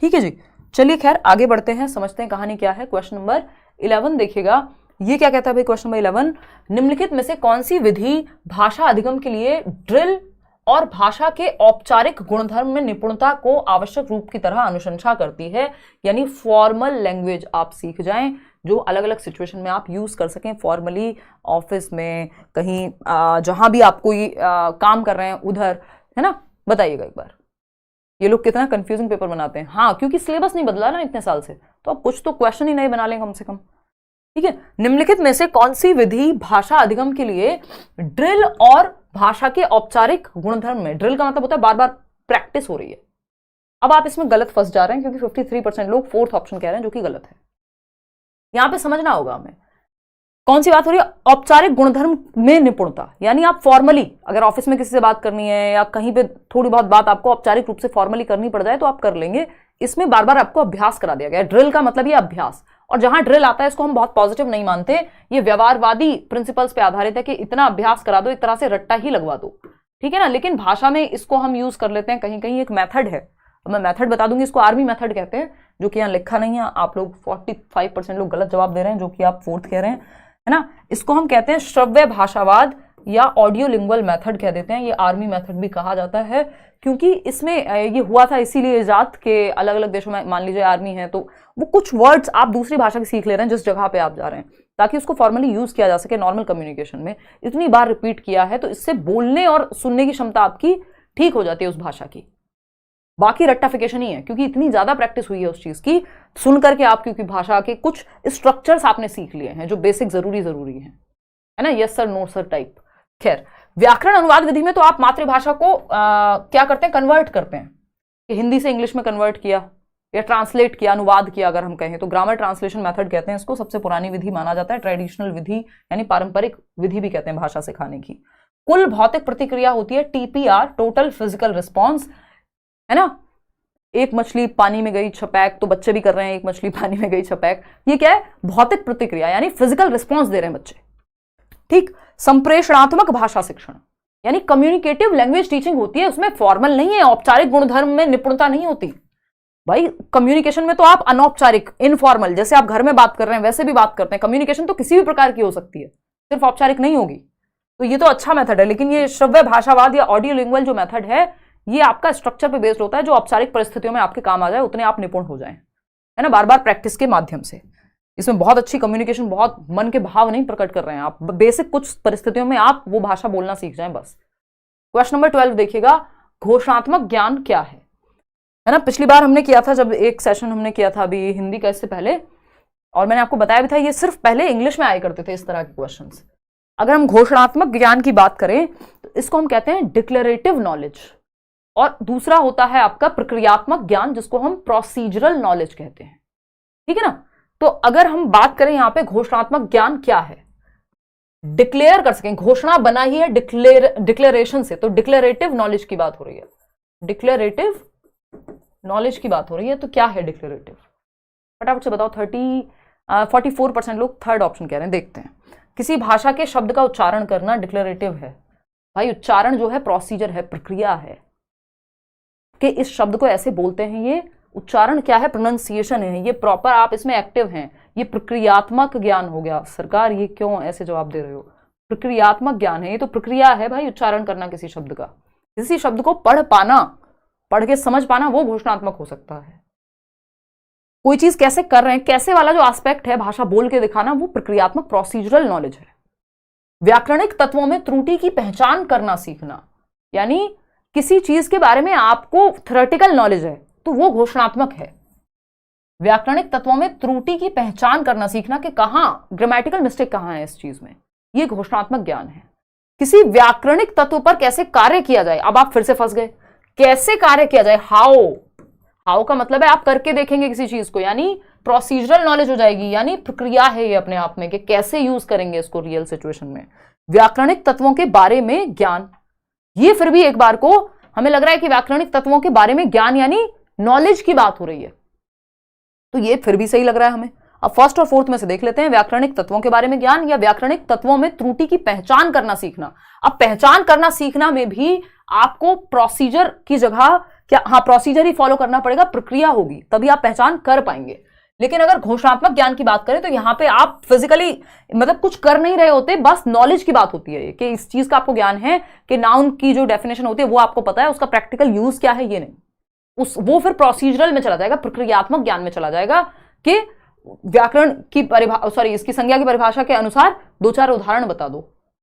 ठीक है जी, चलिए खैर आगे बढ़ते हैं, समझते हैं कहानी क्या है। क्वेश्चन नंबर 11 देखिएगा, ये क्या कहता है भाई क्वेश्चन नंबर 11, निम्नलिखित में से कौन सी विधि भाषा अधिगम के लिए ड्रिल और भाषा के औपचारिक गुणधर्म में निपुणता को आवश्यक रूप की तरह अनुशंसा करती है, यानी फॉर्मल लैंग्वेज आप सीख जाएं, जो अलग अलग सिचुएशन में आप यूज कर सकें, फॉर्मली ऑफिस में, कहीं जहां भी आप कोई काम कर रहे हैं उधर, है ना। बताइएगा एक बार, ये लोग कितना कंफ्यूजिंग पेपर बनाते हैं। हाँ, क्योंकि सिलेबस नहीं बदला ना इतने साल से, तो अब कुछ तो क्वेश्चन ही नए बना लेंगे कम से कम। ठीक है, निम्नलिखित में से कौन सी विधि भाषा अधिगम के लिए ड्रिल और भाषा के औपचारिक गुणधर्म में, ड्रिल का मतलब होता है बार बार प्रैक्टिस हो रही है। अब आप इसमें गलत फंस जा रहे हैं, क्योंकि 53% लोग फोर्थ ऑप्शन कह रहे हैं, जो कि गलत है। यहां पे समझना होगा हमें कौन सी बात हो रही है। औपचारिक गुणधर्म में निपुणता, यानी आप फॉर्मली अगर ऑफिस में किसी से बात करनी है, या कहीं पे थोड़ी बहुत बात आपको औपचारिक रूप से फॉर्मली करनी पड़ जाए तो आप कर लेंगे। इसमें बार बार आपको अभ्यास करा दिया गया है। ड्रिल का मतलब ये अभ्यास, और जहां ड्रिल आता है इसको हम बहुत पॉजिटिव नहीं मानते, ये व्यवहारवादी प्रिंसिपल्स पे आधारित है कि इतना अभ्यास करा दो, एक तरह से रट्टा ही लगवा दो, ठीक है ना। लेकिन भाषा में इसको हम यूज कर लेते हैं, कहीं कहीं एक मेथड है, मैं मेथड बता दूंगी, इसको आर्मी मेथड कहते हैं, जो कि यहाँ लिखा नहीं है। आप लोग 45% लोग गलत जवाब दे रहे हैं, जो कि आप फोर्थ कह रहे हैं, है ना। इसको हम कहते हैं श्रव्य भाषावाद या ऑडियो लिंगुअल मेथड कह देते हैं। ये आर्मी मेथड भी कहा जाता है, क्योंकि इसमें ये हुआ था इसीलिए इजाद के अलग अलग देशों में, मान लीजिए आर्मी है तो वो कुछ वर्ड्स आप दूसरी भाषा की सीख ले रहे हैं जिस जगह पे आप जा रहे हैं, ताकि उसको फॉर्मली यूज किया जा सके नॉर्मल कम्युनिकेशन में। इतनी बार रिपीट किया है तो इससे बोलने और सुनने की क्षमता आपकी ठीक हो जाती है उस भाषा की। बाकी रट्टाफिकेशन ही है, क्योंकि इतनी ज्यादा प्रैक्टिस हुई है उस चीज की, सुन करके आप, क्योंकि भाषा के कुछ स्ट्रक्चर्स आपने सीख लिए हैं जो बेसिक जरूरी है ना, yes sir no sir type. खैर, व्याकरण अनुवाद विधि में तो आप मातृभाषा को क्या करते हैं, कन्वर्ट करते हैं, कि हिंदी से इंग्लिश में कन्वर्ट किया या ट्रांसलेट किया, अनुवाद किया अगर हम कहें तो ग्रामर ट्रांसलेशन मेथड कहते हैं इसको। सबसे पुरानी विधि माना जाता है, ट्रेडिशनल विधि यानी पारंपरिक विधि भी कहते हैं भाषा सिखाने की। कुल भौतिक प्रतिक्रिया होती है TPR, टोटल फिजिकल रिस्पॉन्स, है ना। एक मछली पानी में गई छपैक, तो बच्चे भी कर रहे हैं, एक मछली पानी में गई छपैक, ये क्या है, भौतिक प्रतिक्रिया यानी फिजिकल रिस्पॉन्स दे रहे हैं बच्चे। ठीक, संप्रेषणात्मक भाषा शिक्षण यानी कम्युनिकेटिव लैंग्वेज टीचिंग होती है, उसमें फॉर्मल नहीं है, औपचारिक गुणधर्म में निपुणता नहीं होती भाई। कम्युनिकेशन में तो आप अनौपचारिक, इनफॉर्मल, जैसे आप घर में बात कर रहे हैं वैसे भी बात करते हैं। कम्युनिकेशन तो किसी भी प्रकार की हो सकती है, सिर्फ औपचारिक नहीं होगी। तो ये तो अच्छा मेथड है, लेकिन ये श्रव्य भाषावाद या ऑडियो लिंगुअल जो मेथड है, ये आपका स्ट्रक्चर पे बेस्ड होता है, जो औपचारिक परिस्थितियों में आपके काम आ जाए, उतने आप निपुण हो जाएं, है ना, बार बार प्रैक्टिस के माध्यम से। इसमें बहुत अच्छी कम्युनिकेशन, बहुत मन के भाव नहीं प्रकट कर रहे हैं आप, बेसिक कुछ परिस्थितियों में आप वो भाषा बोलना सीख जाएं बस। क्वेश्चन नंबर 12 देखिएगा, घोषणात्मक ज्ञान क्या है ना। पिछली बार हमने किया था, जब एक सेशन हमने किया था अभी हिंदी का इससे पहले, और मैंने आपको बताया भी था, ये सिर्फ पहले इंग्लिश में आया करते थे इस तरह के क्वेश्चंस। अगर हम घोषणात्मक ज्ञान की बात करें तो इसको हम कहते हैं डिक्लेरेटिव नॉलेज, और दूसरा होता है आपका प्रक्रियात्मक ज्ञान, जिसको हम प्रोसीजरल नॉलेज कहते हैं, ठीक है ना। तो अगर हम बात करें यहां पे घोषणात्मक ज्ञान क्या है, डिक्लेयर कर सकें, घोषणा बना ही है डिक्लेरेशन से, तो डिक्लेरेटिव नॉलेज की बात हो रही है, डिक्लेरेटिव नॉलेज की बात हो रही है। तो क्या है डिक्लेरेटिव, फटाफट से बताओ। 44% लोग थर्ड ऑप्शन कह रहे हैं, देखते हैं। किसी भाषा के शब्द का उच्चारण करना डिक्लेरेटिव है। भाई उच्चारण जो है प्रोसीजर है, प्रक्रिया है कि इस शब्द को ऐसे बोलते हैं, ये उच्चारण क्या है, प्रोनाउंसिएशन है, ये प्रॉपर आप इसमें एक्टिव हैं, ये प्रक्रियात्मक ज्ञान हो गया। सरकार ये क्यों ऐसे जवाब दे रहे हो, प्रक्रियात्मक ज्ञान है, ये तो प्रक्रिया है भाई उच्चारण करना किसी शब्द का। किसी शब्द को पढ़ पाना, पढ़ के समझ पाना, वो घोषणात्मक हो सकता है। कोई चीज कैसे कर रहे हैं, कैसे वाला जो एस्पेक्ट है भाषा बोल के दिखाना, वो प्रक्रियात्मक प्रोसीजरल नॉलेज है। व्याकरणिक तत्वों में त्रुटि की पहचान करना सीखना, यानी किसी चीज के बारे में आपको थ्योरेटिकल नॉलेज है तो वो घोषणात्मक है। व्याकरणिक तत्वों में त्रुटि की पहचान करना सीखना कि कहां ग्रामेटिकल मिस्टेक कहां है इस चीज में, ये घोषणात्मक ज्ञान है। किसी व्याकरणिक तत्व पर कैसे कार्य किया जाए, अब आप फिर से फंस गए, कैसे कार्य किया जाए, हाउ का मतलब है आप करके देखेंगे किसी चीज को, यानी प्रोसीजरल नॉलेज हो जाएगी, यानी प्रक्रिया है ये अपने आप में कि कैसे यूज करेंगे इसको रियल सिचुएशन में। व्याकरणिक तत्वों के बारे में ज्ञान, ये फिर भी एक बार को हमें लग रहा है कि व्याकरणिक तत्वों के बारे में ज्ञान यानी नॉलेज की बात हो रही है, तो ये फिर भी सही लग रहा है हमें। अब फर्स्ट और फोर्थ में से देख लेते हैं, व्याकरणिक तत्वों के बारे में ज्ञान या व्याकरणिक तत्वों में त्रुटि की पहचान करना सीखना। अब पहचान करना सीखना में भी आपको प्रोसीजर की जगह क्या, हाँ प्रोसीजर ही फॉलो करना पड़ेगा, प्रक्रिया होगी तभी आप पहचान कर पाएंगे। लेकिन अगर घोषणात्मक ज्ञान की बात करें तो यहां पे आप फिजिकली मतलब कुछ कर नहीं रहे होते, बस नॉलेज की बात होती है कि इस चीज का आपको ज्ञान है कि नाउन की जो डेफिनेशन होती है वो आपको पता है, उसका प्रैक्टिकल यूज क्या है ये नहीं, वो फिर प्रोसीजरल में चला जाएगा, प्रक्रियात्मक ज्ञान में चला जाएगा कि व्याकरण की इसकी संज्ञा की परिभाषा के अनुसार 2-4 उदाहरण बता दो,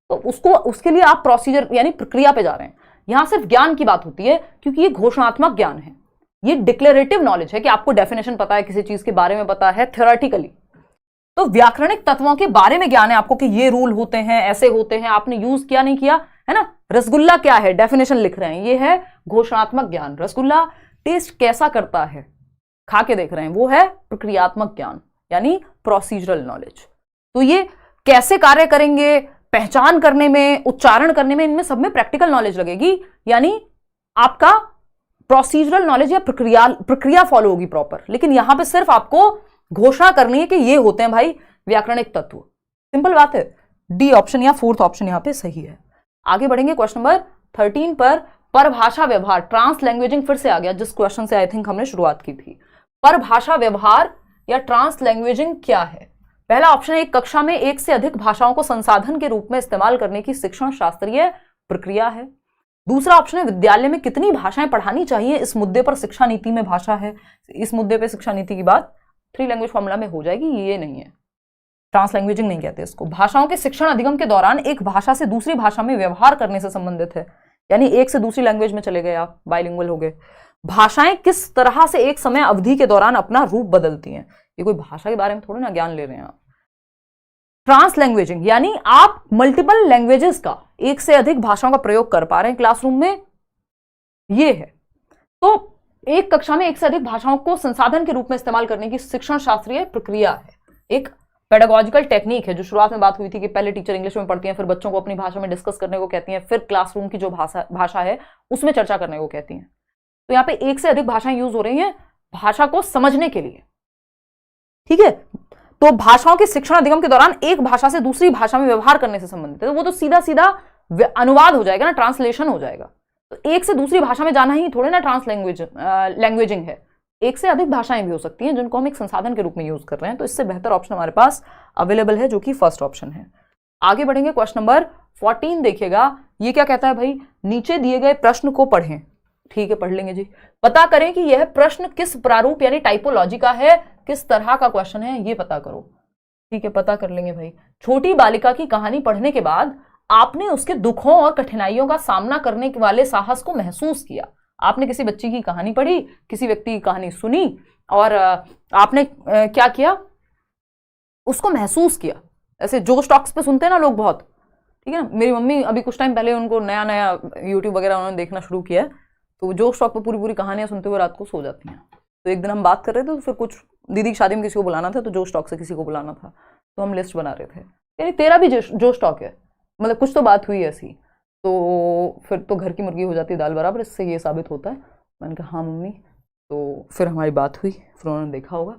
तो उसके लिए आप प्रोसीजर यानी प्रक्रिया पे जा रहे हैं। यहां सिर्फ ज्ञान की बात होती है क्योंकि ये घोषणात्मक ज्ञान है, ये डिक्लेरेटिव नॉलेज है कि आपको डेफिनेशन पता है, किसी चीज के बारे में पता है थ्योरेटिकली। तो व्याकरणिक तत्वों के बारे में ज्ञान है आपको कि ये रूल होते हैं, ऐसे होते हैं, आपने यूज किया नहीं किया है ना। रसगुल्ला क्या है, डेफिनेशन लिख रहे हैं, ये है घोषणात्मक ज्ञान। रसगुल्ला टेस्ट कैसा करता है, खा के देख रहे हैं, वो है प्रक्रियात्मक ज्ञान यानी प्रोसीजरल नॉलेज। तो ये कैसे कार्य करेंगे, पहचान करने में, उच्चारण करने में, इनमें सब में प्रैक्टिकल नॉलेज लगेगी, यानी आपका प्रोसीजरल नॉलेज या प्रक्रिया फॉलो होगी प्रॉपर। लेकिन यहां पे सिर्फ आपको घोषणा करनी है कि ये होते हैं भाई व्याकरणिक तत्व, सिंपल बात है। डी ऑप्शन या फोर्थ ऑप्शन यहां पे सही है। आगे बढ़ेंगे क्वेश्चन नंबर 13 पर, परभाषा व्यवहार, ट्रांस लैंग्वेजिंग फिर से आ गया जिस क्वेश्चन से आई थिंक हमने शुरुआत की थी। परभाषा व्यवहार या ट्रांस लैंग्वेजिंग क्या है? पहला ऑप्शन है, एक कक्षा में एक से अधिक भाषाओं को संसाधन के रूप में इस्तेमाल करने की शिक्षण शास्त्रीय प्रक्रिया है। दूसरा ऑप्शन है, विद्यालय में कितनी भाषाएं पढ़ानी चाहिए, इस मुद्दे पर शिक्षा नीति में भाषा है। इस मुद्दे पर शिक्षा नीति की बात 3 लैंग्वेज फॉर्मूला में हो जाएगी, ये नहीं है, ट्रांस लैंग्वेजिंग नहीं कहते इसको। भाषाओं के शिक्षण अधिगम के दौरान एक भाषा से दूसरी भाषा में व्यवहार करने से संबंधित है, यानी एक से दूसरी लैंग्वेज में चले गए आप, बाइलिंगुअल हो गए। भाषाएं किस तरह से एक समय अवधि के दौरान अपना रूप बदलती हैं, ये कोई भाषा के बारे में थोड़ी ना ज्ञान ले रहे हैं आप। ट्रांस लैंग्वेजिंग यानी आप मल्टीपल लैंग्वेजेस का, एक से अधिक भाषाओं का प्रयोग कर पा रहे हैं क्लासरूम में, ये है। तो एक कक्षा में एक से अधिक भाषाओं को संसाधन के रूप में इस्तेमाल करने की शिक्षण शास्त्रीय प्रक्रिया है, एक पेडागोजिकल टेक्निक है। जो शुरुआत में बात हुई थी कि पहले टीचर इंग्लिश में पढ़ती हैं, फिर बच्चों को अपनी भाषा में डिस्कस करने को कहती हैं, फिर क्लासरूम की जो भाषा है उसमें चर्चा करने को कहती हैं। तो यहाँ पे एक से अधिक भाषाएं यूज हो रही हैं भाषा को समझने के लिए, ठीक है। तो भाषाओं के शिक्षण अधिगम के दौरान एक भाषा से दूसरी भाषा में व्यवहार करने से संबंधित है, तो वो तो सीधा सीधा अनुवाद हो जाएगा ना, ट्रांसलेशन हो जाएगा। तो एक से दूसरी भाषा में जाना ही थोड़े ना ट्रांस लैंग्वेजिंग है, एक से अधिक भाषाएं भी हो सकती हैं जिनको हम एक संसाधन के रूप में यूज कर रहे हैं। तो इससे बेहतर ऑप्शन हमारे पास अवेलेबल है जो कि फर्स्ट ऑप्शन है। आगे बढ़ेंगे, क्वेश्चन नंबर 14 देखिएगा, ये क्या कहता है भाई, नीचे दिए गए प्रश्न को पढ़ें। ठीक है, पढ़ लेंगे जी। पता करें कि यह प्रश्न किस प्रारूप यानी टाइपोलॉजी का है, किस तरह का क्वेश्चन है, ये पता करो। ठीक है, पता कर लेंगे भाई। छोटी बालिका की कहानी पढ़ने के बाद आपने उसके दुखों और कठिनाइयों का सामना करने वाले साहस को महसूस किया। आपने किसी बच्ची की कहानी पढ़ी, किसी व्यक्ति की कहानी सुनी और आपने क्या किया, उसको महसूस किया। ऐसे जोश टॉक्स पे सुनते हैं ना लोग बहुत, ठीक है ना। मेरी मम्मी अभी कुछ टाइम पहले उनको नया नया यूट्यूब वगैरह उन्होंने देखना शुरू किया है, तो जोश टॉक पे पूरी पूरी कहानियां सुनते हुए रात को सो जाती हैं। तो एक दिन हम बात कर रहे थे, तो फिर कुछ दीदी की शादी में किसी को बुलाना था, तो जोश टॉक से किसी को बुलाना था, तो हम लिस्ट बना रहे थे, यानी तेरा भी जोश टॉक है, मतलब कुछ तो बात हुई ऐसी। तो फिर तो घर की मुर्गी हो जाती है दाल बराबर, इससे ये साबित होता है। मैंने कहा हाँ मम्मी। तो फिर हमारी बात हुई, फिर उन्होंने देखा होगा।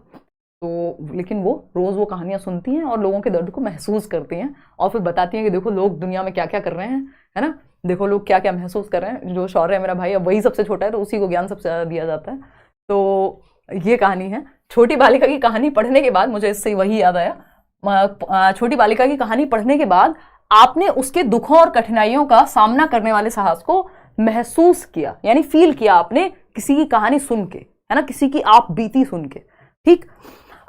तो लेकिन वो रोज वो कहानियां सुनती हैं और लोगों के दर्द को महसूस करती हैं और फिर बताती हैं कि देखो लोग दुनिया में क्या क्या कर रहे हैं, है ना, देखो लोग क्या क्या महसूस कर रहे हैं। जो शौर्य है मेरा भाई, अब वही सबसे छोटा है तो उसी को ज्ञान सबसे ज़्यादा दिया जाता है। तो ये कहानी है छोटी बालिका की कहानी पढ़ने के बाद, मुझे इससे वही याद आया, छोटी बालिका की कहानी पढ़ने के बाद आपने उसके दुखों और कठिनाइयों का सामना करने वाले साहस को महसूस किया, यानी फील किया आपने किसी की कहानी सुन के, है ना, किसी की आप बीती सुन के। ठीक,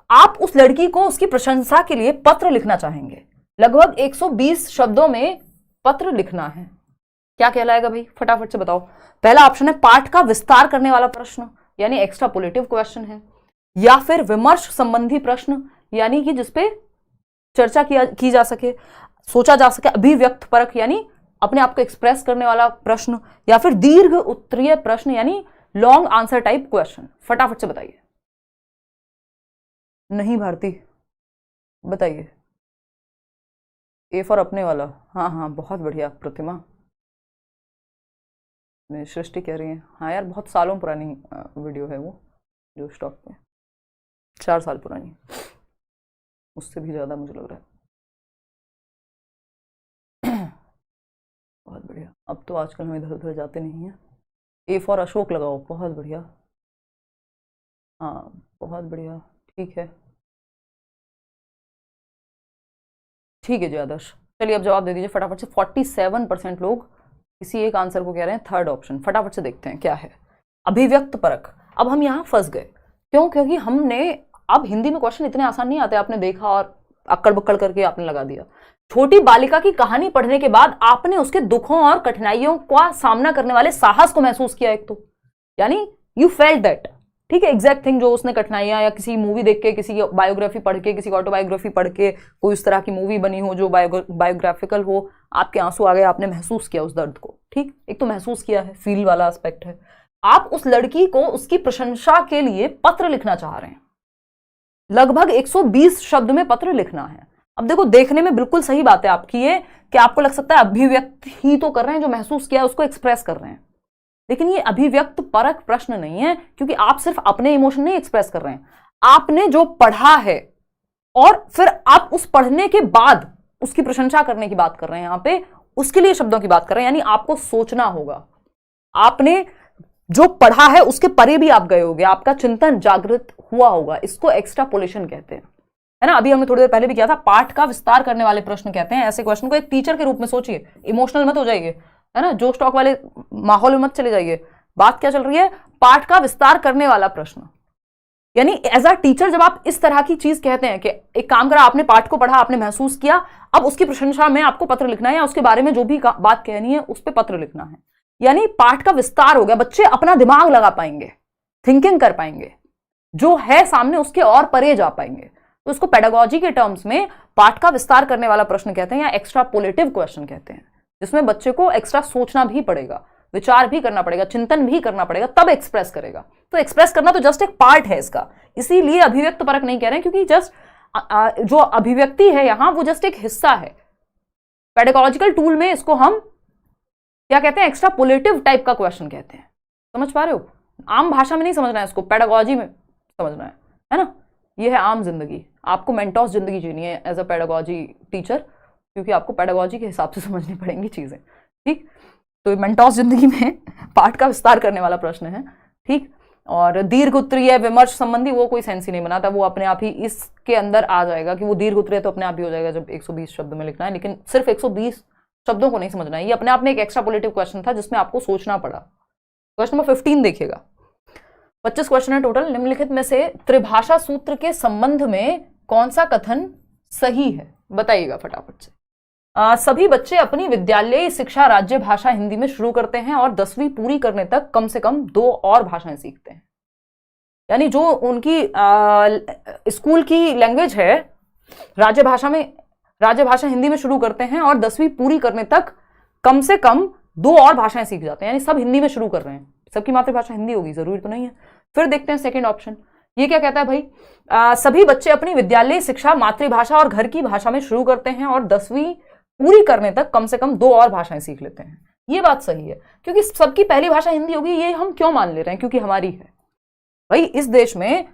आप उस लड़की को उसकी प्रशंसा के लिए पत्र लिखना चाहेंगे। लगभग 120 शब्दों में पत्र लिखना है। क्या कहलाएगा भाई, फटाफट से बताओ। पहला ऑप्शन है पाठ का विस्तार करने वाला प्रश्न, यानी एक्स्ट्रापोलेटिव क्वेश्चन है, या फिर विमर्श संबंधी प्रश्न, यानी कि जिसपे चर्चा की जा सके, सोचा जा सके, अभिव्यक्त परक यानी अपने आप को एक्सप्रेस करने वाला प्रश्न, या फिर दीर्घ उत्तरीय प्रश्न यानी लॉन्ग आंसर टाइप क्वेश्चन। फटाफट से बताइए। नहीं भारती, बताइए। ए फॉर अपने वाला, हाँ हाँ बहुत बढ़िया प्रतिमा, मेरी सृष्टि कह रही है। हाँ यार बहुत सालों पुरानी वीडियो है वो, जो स्टॉक पे 4 साल पुरानी, उससे भी ज़्यादा मुझे लग रहा है। बहुत बढ़िया, अब तो आजकल हम इधर उधर जाते नहीं हैं। ए फॉर अशोक लगाओ, बहुत बढ़िया, हाँ बहुत बढ़िया, ठीक है ठीक है जी आदर्श। चलिए अब जवाब दे दीजिए फटाफट से। 47% लोग किसी एक आंसर को कह रहे हैं थर्ड ऑप्शन। फटाफट से देखते हैं क्या है। अभिव्यक्त परक। अब हम यहाँ फंस गए, क्यों? क्योंकि हमने, अब हिंदी में क्वेश्चन इतने आसान नहीं आते, आपने देखा और अक्कड़ बक्कड़ करके आपने लगा दिया। छोटी बालिका की कहानी पढ़ने के बाद आपने उसके दुखों और कठिनाइयों का सामना करने वाले साहस को महसूस किया एक तो, यानी यू फेल्ट दैट। ठीक है, एग्जैक्ट थिंग जो उसने कठिनाइयां, या किसी मूवी देख के, किसी की बायोग्राफी पढ़ के, किसी की ऑटोबायोग्राफी पढ़ के, कोई उस तरह की मूवी बनी हो जो बायोग्राफिकल हो, आपके आंसू आ गए, आपने महसूस किया उस दर्द को। ठीक, एक तो महसूस किया है, फील वाला एस्पेक्ट है। आप उस लड़की को उसकी प्रशंसा के लिए पत्र लिखना चाह रहे हैं। लगभग 120 शब्द में पत्र लिखना है। अब देखो, देखने में बिल्कुल सही बात है आपकी ये, कि आपको लग सकता है अभिव्यक्त ही तो कर रहे हैं, जो महसूस किया उसको एक्सप्रेस कर रहे हैं, लेकिन ये अभिव्यक्त परक प्रश्न नहीं है, क्योंकि आप सिर्फ अपने इमोशन नहीं एक्सप्रेस कर रहे हैं, आपने जो पढ़ा है और फिर आप उस पढ़ने के बाद उसकी प्रशंसा करने की बात कर रहे हैं। यहां पे उसके लिए शब्दों की बात कर रहे हैं, यानी आपको सोचना होगा। आपने जो पढ़ा है उसके परे भी आप गए होंगे, आपका चिंतन जागृत हुआ होगा। इसको एक्स्ट्रापोलेशन कहते हैं, है ना। अभी हमने थोड़ी देर पहले भी किया था, पाठ का विस्तार करने वाले प्रश्न कहते हैं ऐसे क्वेश्चन को। एक टीचर के रूप में सोचिए, इमोशनल मत हो जाइए, है ना, जो स्टॉक वाले माहौल में मत चले जाइए। बात क्या चल रही है? पाठ का विस्तार करने वाला प्रश्न, यानी एज अ टीचर जब आप इस तरह की चीज कहते हैं कि एक काम करा, आपने पाठ को पढ़ा, आपने महसूस किया, अब उसकी प्रशंसा में आपको पत्र लिखना है, या उसके बारे में जो भी बात कहनी है उस पर पत्र लिखना है, यानी पाठ का विस्तार हो गया। बच्चे अपना दिमाग लगा पाएंगे, थिंकिंग कर पाएंगे, जो है सामने उसके और परे जा पाएंगे। तो इसको पेडागोजी के टर्म्स में पाठ का विस्तार करने वाला प्रश्न कहते हैं, या एक्स्ट्रापोलेटिव क्वेश्चन कहते हैं, जिसमें बच्चे को एक्स्ट्रा सोचना भी पड़ेगा, विचार भी करना पड़ेगा, चिंतन भी करना पड़ेगा, तब एक्सप्रेस करेगा। तो एक्सप्रेस करना तो जस्ट एक पार्ट है इसका, इसीलिए अभिव्यक्त परक नहीं कह रहे हैं, क्योंकि जस्ट जो अभिव्यक्ति है यहां वो जस्ट एक हिस्सा है। पेडागोजिकल टूल में इसको हम क्या कहते हैं? एक्स्ट्रापोलेटिव टाइप का क्वेश्चन कहते हैं। समझ पा रहे हो? आम भाषा में नहीं समझना है इसको, पेडागोजी में समझना है ना। ये है आम जिंदगी, आपको मेंटोस जिंदगी जीनी है एज अ पेडागोजी टीचर, क्योंकि आपको पेडागोजी के हिसाब से समझनी पड़ेंगी चीजें। ठीक, तो मेंटोस जिंदगी में पाठ का विस्तार करने वाला प्रश्न है। ठीक, और दीर्घ उत्तरीय विमर्श संबंधी वो कोई सेंस ही नहीं बनाता, वो अपने आप ही इसके अंदर आ जाएगा कि वो दीर्घ उत्तरीय तो अपने आप ही हो जाएगा जब 120 शब्द में लिखना है, लेकिन सिर्फ 120 शब्दों को नहीं समझना है। ये अपने आप में एक एक्स्ट्रापोलेटिव क्वेश्चन था जिसमें आपको सोचना पड़ा। क्वेश्चन नंबर 15 देखिएगा, 25 क्वेश्चन है टोटल। निम्नलिखित में से त्रिभाषा सूत्र के संबंध में कौन सा कथन सही है? बताइएगा फटाफट से। सभी बच्चे अपनी विद्यालयी शिक्षा राज्य भाषा हिंदी में शुरू करते हैं और 10वीं पूरी करने तक कम से कम 2 और भाषाएं सीखते हैं। यानी जो उनकी स्कूल की लैंग्वेज है राज्य भाषा हिंदी में शुरू करते हैं और 10वीं पूरी करने तक कम से कम 2 और भाषाएं सीख जाते हैं, यानी सब हिंदी में शुरू कर रहे हैं। सबकी मातृभाषा हिंदी होगी जरूरी तो नहीं है। फिर देखते हैं सेकेंड ऑप्शन, ये क्या कहता है भाई? सभी बच्चे अपनी विद्यालय शिक्षा मातृभाषा और घर की भाषा में शुरू करते हैं और 10वीं पूरी करने तक कम से कम 2 और भाषाएं सीख लेते हैं। ये बात सही है, क्योंकि सबकी पहली भाषा हिंदी होगी। ये हम क्यों मान ले रहे हैं? क्योंकि हमारी है भाई। इस देश में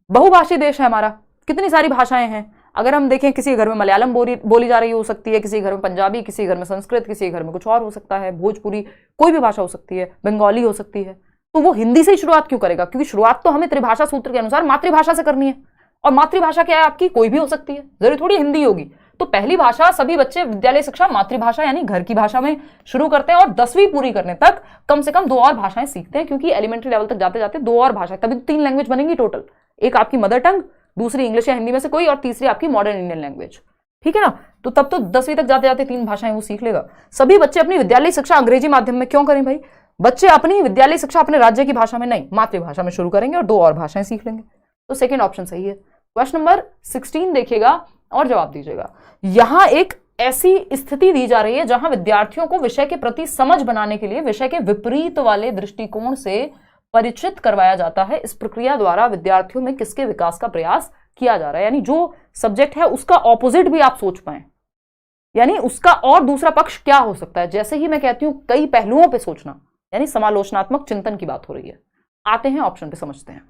बहुभाषी देश है हमारा, कितनी सारी भाषाएं हैं। अगर हम देखें, किसी घर में मलयालम बोली जा रही हो सकती है, किसी घर में पंजाबी, किसी घर में संस्कृत, किसी घर में कुछ और हो सकता है, भोजपुरी, कोई भी भाषा हो सकती है, बंगाली हो सकती है। तो वो हिंदी से ही शुरुआत क्यों करेगा? क्योंकि शुरुआत तो हमें त्रिभाषा सूत्र के अनुसार मातृभाषा से करनी है, और मातृभाषा क्या है आपकी? कोई भी हो सकती है, जरूरी थोड़ी हिंदी होगी। तो पहली भाषा सभी बच्चे विद्यालय शिक्षा मातृभाषा यानी घर की भाषा में शुरू करते हैं, और 10वीं पूरी करने तक कम से कम 2 और भाषाएं सीखते हैं, क्योंकि एलिमेंट्री लेवल तक जाते जाते 2 और भाषा, तभी 3 लैंग्वेज बनेंगी टोटल। एक आपकी मदर टंग, दूसरी इंग्लिश या हिंदी में से कोई, और तीसरी आपकी मॉडर्न इंडियन लैंग्वेज। ठीक है ना? तो तब तो 10वीं तक जाते जाते 3 भाषाएं वो सीख लेगा। सभी बच्चे अपनी विद्यालय शिक्षा अंग्रेजी माध्यम में क्यों करें भाई? बच्चे अपनी विद्यालय शिक्षा अपने राज्य की भाषा में नहीं, मातृभाषा में शुरू करेंगे और 2 और भाषाएं सीख लेंगे। तो सेकेंड ऑप्शन सही है। क्वेश्चन नंबर 16 देखिएगा और जवाब दीजिएगा। यहां एक ऐसी स्थिति दी जा रही है जहां विद्यार्थियों को विषय के प्रति समझ बनाने के लिए विषय के विपरीत वाले दृष्टिकोण से परिचित करवाया जाता है। इस प्रक्रिया द्वारा विद्यार्थियों में किसके विकास का प्रयास किया जा रहा है? यानी जो सब्जेक्ट है उसका ऑपोजिट भी आप सोच पाए, यानी उसका और दूसरा पक्ष क्या हो सकता है। जैसे ही मैं कहती हूं कई पहलुओं पे सोचना, यानी समालोचनात्मक चिंतन की बात हो रही है। आते हैं ऑप्शन पे, समझते हैं।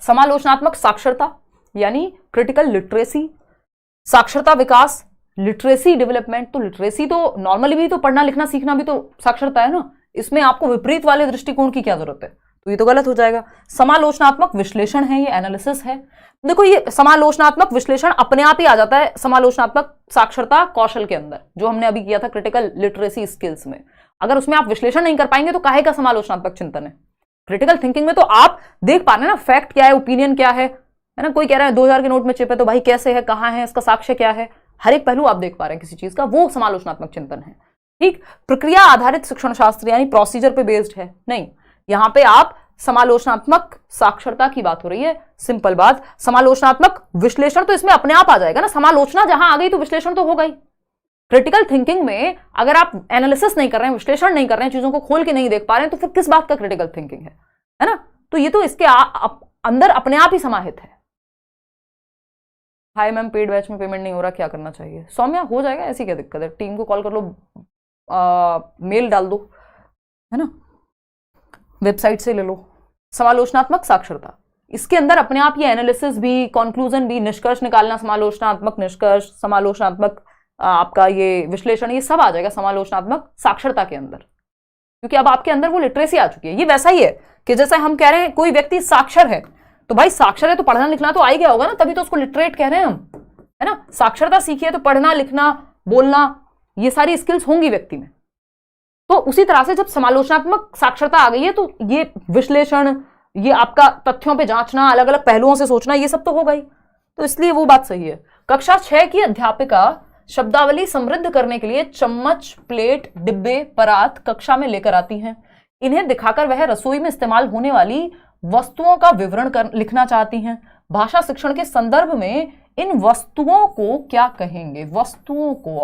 समालोचनात्मक साक्षरता यानी क्रिटिकल लिटरेसी, साक्षरता विकास, लिटरेसी डेवलपमेंट। तो लिटरेसी तो नॉर्मली भी तो पढ़ना लिखना सीखना भी तो साक्षरता है ना, इसमें आपको विपरीत वाले दृष्टिकोण की क्या जरूरत है? तो ये तो गलत हो जाएगा। समालोचनात्मक विश्लेषण है, ये एनालिसिस है। देखो, ये समालोचनात्मक विश्लेषण अपने आप ही आ जाता है समालोचनात्मक साक्षरता कौशल के अंदर, जो हमने अभी किया था क्रिटिकल लिटरेसी स्किल्स में। अगर उसमें आप विश्लेषण नहीं कर पाएंगे तो काहे का समालोचनात्मक चिंतन है? क्रिटिकल थिंकिंग में तो आप देख पा रहे हैं ना, फैक्ट क्या है, ओपिनियन क्या है ना। कोई कह रहा है 2000 के नोट में चिप है, तो भाई कैसे है, कहां है, इसका साक्ष्य क्या है, हर एक पहलू आप देख पा रहे हैं किसी चीज का, वो समालोचनात्मक चिंतन है। ठीक, प्रक्रिया आधारित शिक्षण शास्त्र यानी प्रोसीजर पे बेस्ड है नहीं, यहां पे आप समालोचनात्मक साक्षरता की बात हो रही है। सिंपल बात, समालोचनात्मक विश्लेषण तो इसमें अपने आप आ जाएगा ना, समालोचना जहां आ गई तो विश्लेषण तो होगा ही। क्रिटिकल थिंकिंग में अगर आप एनालिसिस नहीं कर रहे हैं, विश्लेषण नहीं कर रहे हैं, चीजों को खोल के नहीं देख पा रहे हैं, तो फिर किस बात का क्रिटिकल थिंकिंग है ना? तो ये तो इसके अंदर अपने आप ही समाहित है। हाय मैम, पेड बैच में पेमेंट नहीं हो रहा, क्या करना चाहिए? सौम्या, हो जाएगा, ऐसी क्या दिक्कत है? टीम को कॉल कर लो, मेल डाल दो, है ना, वेबसाइट से ले लो। समालोचनात्मक साक्षरता, इसके अंदर अपने आप ये एनालिसिस भी, कंक्लूजन भी, निष्कर्ष निकालना, समालोचनात्मक निष्कर्ष, समालोचनात्मक आपका ये विश्लेषण, ये सब आ जाएगा समालोचनात्मक साक्षरता के अंदर, क्योंकि अब आपके अंदर वो लिटरेसी आ चुकी है। ये वैसा ही है कि जैसे हम कह रहे हैं कोई व्यक्ति साक्षर है, तो भाई साक्षर है तो पढ़ना लिखना तो आ ही गया होगा ना, तभी तो उसको लिटरेट कह रहे हैं हम, है ना। साक्षरता सीखी है तो पढ़ना लिखना बोलना ये सारी स्किल्स होंगी व्यक्ति में। तो उसी तरह से जब समालोचनात्मक साक्षरता आ गई है तो ये विश्लेषण, ये आपका तथ्यों पे जांचना, अलग अलग पहलुओं से सोचना, ये सब तो होगा ही। तो इसलिए वो बात सही है। कक्षा 6 की अध्यापिका शब्दावली समृद्ध करने के लिए चम्मच, प्लेट, डिब्बे, परात कक्षा में लेकर आती हैं। इन्हें दिखाकर वह रसोई में इस्तेमाल होने वाली वस्तुओं का विवरण लिखना चाहती हैं। भाषा शिक्षण के संदर्भ में इन वस्तुओं को क्या कहेंगे? वस्तुओं को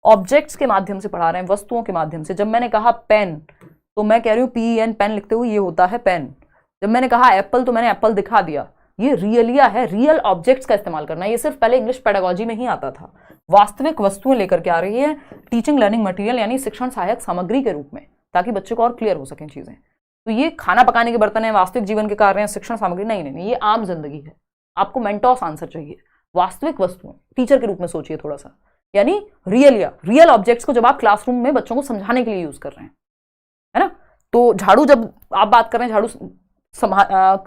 ऑब्जेक्ट्स के माध्यम से पढ़ा रहे हैं, वस्तुओं के माध्यम से। जब मैंने कहा पेन, तो मैं कह रही हूं PEN, पेन लिखते हुए, ये होता है पेन। जब मैंने कहा एप्पल, तो मैंने एप्पल दिखा दिया। ये रियलिया है, रियल ऑब्जेक्ट्स का इस्तेमाल करना। ये सिर्फ पहले इंग्लिश पेडागोजी में ही आता था। वास्तविक वस्तुएं लेकर के आ रही है टीचिंग लर्निंग मटेरियल यानी शिक्षण सहायक सामग्री के रूप में, ताकि बच्चे को और क्लियर हो सकें चीजें। तो ये खाना पकाने के बर्तन है, वास्तविक जीवन के कार्य हैं, शिक्षण सामग्री नहीं, ये आम जिंदगी है। आपको मेंटोस आंसर चाहिए। वास्तविक वस्तुएं टीचर के रूप में सोचिए थोड़ा सा, यानी रियल ऑब्जेक्ट्स को जब आप क्लासरूम में बच्चों को समझाने के लिए यूज कर रहे हैं, है ना। तो झाड़ू, जब आप बात कर रहे हैं झाड़ू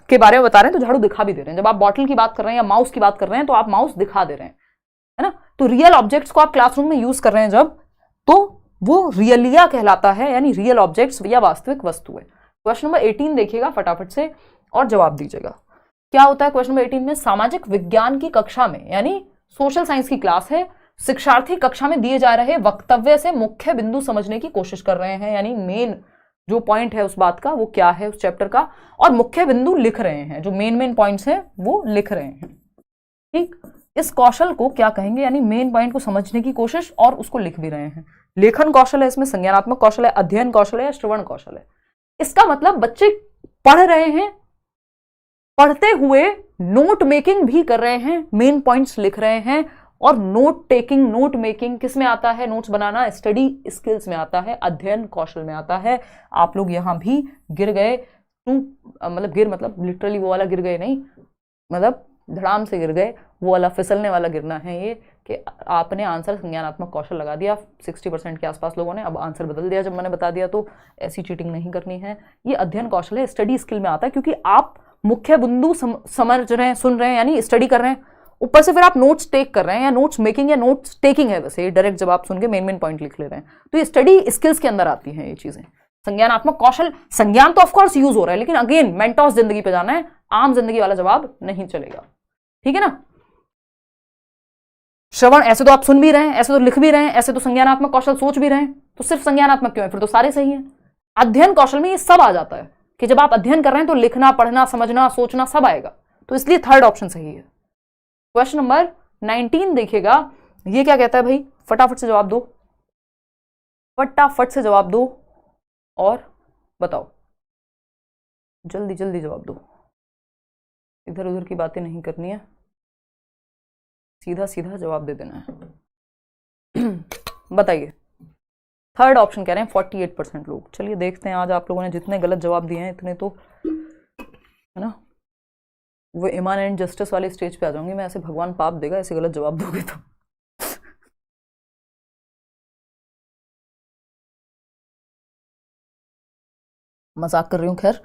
के बारे में बता रहे हैं तो झाड़ू दिखा भी दे रहे हैं। जब आप बॉटल की बात कर रहे हैं या माउस की बात कर रहे हैं तो आप माउस दिखा दे रहे हैं, है ना। तो रियल ऑब्जेक्ट्स को आप क्लासरूम में यूज कर रहे हैं जब, तो वो रियलिया कहलाता है, यानी रियल ऑब्जेक्ट्स या वास्तविक वस्तुएं। क्वेश्चन नंबर 18 देखिएगा फटाफट से और जवाब दीजिएगा। क्या होता है क्वेश्चन नंबर 18 में? सामाजिक विज्ञान की कक्षा में, यानी सोशल साइंस की क्लास है, शिक्षार्थी कक्षा में दिए जा रहे वक्तव्य से मुख्य बिंदु समझने की कोशिश कर रहे हैं, यानी मेन जो पॉइंट है उस बात का वो क्या है उस चैप्टर का, और मुख्य बिंदु लिख रहे हैं, जो मेन पॉइंट्स हैं वो लिख रहे हैं। ठीक, इस कौशल को क्या कहेंगे? यानी मेन पॉइंट को समझने की कोशिश और उसको लिख भी रहे हैं। लेखन कौशल है इसमें, संज्ञानात्मक कौशल है, अध्ययन कौशल है या श्रवण कौशल है। इसका मतलब बच्चे पढ़ रहे हैं, पढ़ते हुए नोट मेकिंग भी कर रहे हैं, मेन पॉइंट्स लिख रहे हैं। और नोट टेकिंग, नोट मेकिंग किस में आता है? नोट्स बनाना स्टडी स्किल्स में आता है, अध्ययन कौशल में आता है। आप लोग यहां भी गिर गए, मतलब गिर मतलब लिटरली वो वाला गिर गए नहीं, मतलब धड़ाम से गिर गए, वो वाला फिसलने वाला गिरना है ये, कि आपने आंसर संज्ञानात्मक कौशल लगा दिया 60% के आसपास लोगों ने, अब आंसर बदल दिया जब मैंने बता दिया, तो ऐसी चीटिंग नहीं करनी है। ये अध्ययन कौशल है, स्टडी स्किल में आता है, क्योंकि आप मुख्य बिंदु समझ रहे हैं, सुन रहे हैं, यानी स्टडी कर रहे हैं, ऊपर से फिर आप नोट्स टेक कर रहे हैं, या नोट्स मेकिंग या नोट्स टेकिंग है, वैसे डायरेक्ट जब आप सुन के मेन पॉइंट लिख ले रहे हैं, तो ये स्टडी स्किल्स के अंदर आती हैं ये चीजें। संज्ञानात्मक कौशल, संज्ञान तो ऑफकोर्स यूज हो रहा है, लेकिन अगेन मेंटोस जिंदगी पे जाना है, आम जिंदगी वाला जवाब नहीं चलेगा, ठीक है ना। श्रवण, ऐसे तो आप सुन भी रहे हैं, ऐसे तो लिख भी रहे हैं, ऐसे तो संज्ञानात्मक कौशल सोच भी रहे हैं, तो सिर्फ संज्ञानात्मक क्यों है, फिर तो सारे सही हैं। अध्ययन कौशल में ये सब आ जाता है कि जब आप अध्ययन कर रहे हैं तो लिखना, पढ़ना, समझना, सोचना सब आएगा, तो इसलिए थर्ड ऑप्शन सही है। क्वेश्चन नंबर 19 देखिएगा, ये क्या कहता है भाई, फटाफट से जवाब दो, फटाफट से जवाब दो और बताओ, जल्दी जल्दी जवाब दो, इधर उधर की बातें नहीं करनी है, सीधा सीधा जवाब दे देना है। बताइए, थर्ड ऑप्शन कह रहे हैं 48% लोग। चलिए देखते हैं आज आप लोगों ने जितने गलत जवाब दिए हैं इतने तो, है ना, वो इमानेंट जस्टिस वाले स्टेज पे आ जाऊंगी मैं, ऐसे भगवान पाप देगा ऐसे गलत जवाब दोगे तो। मजाक कर रही हूँ, खैर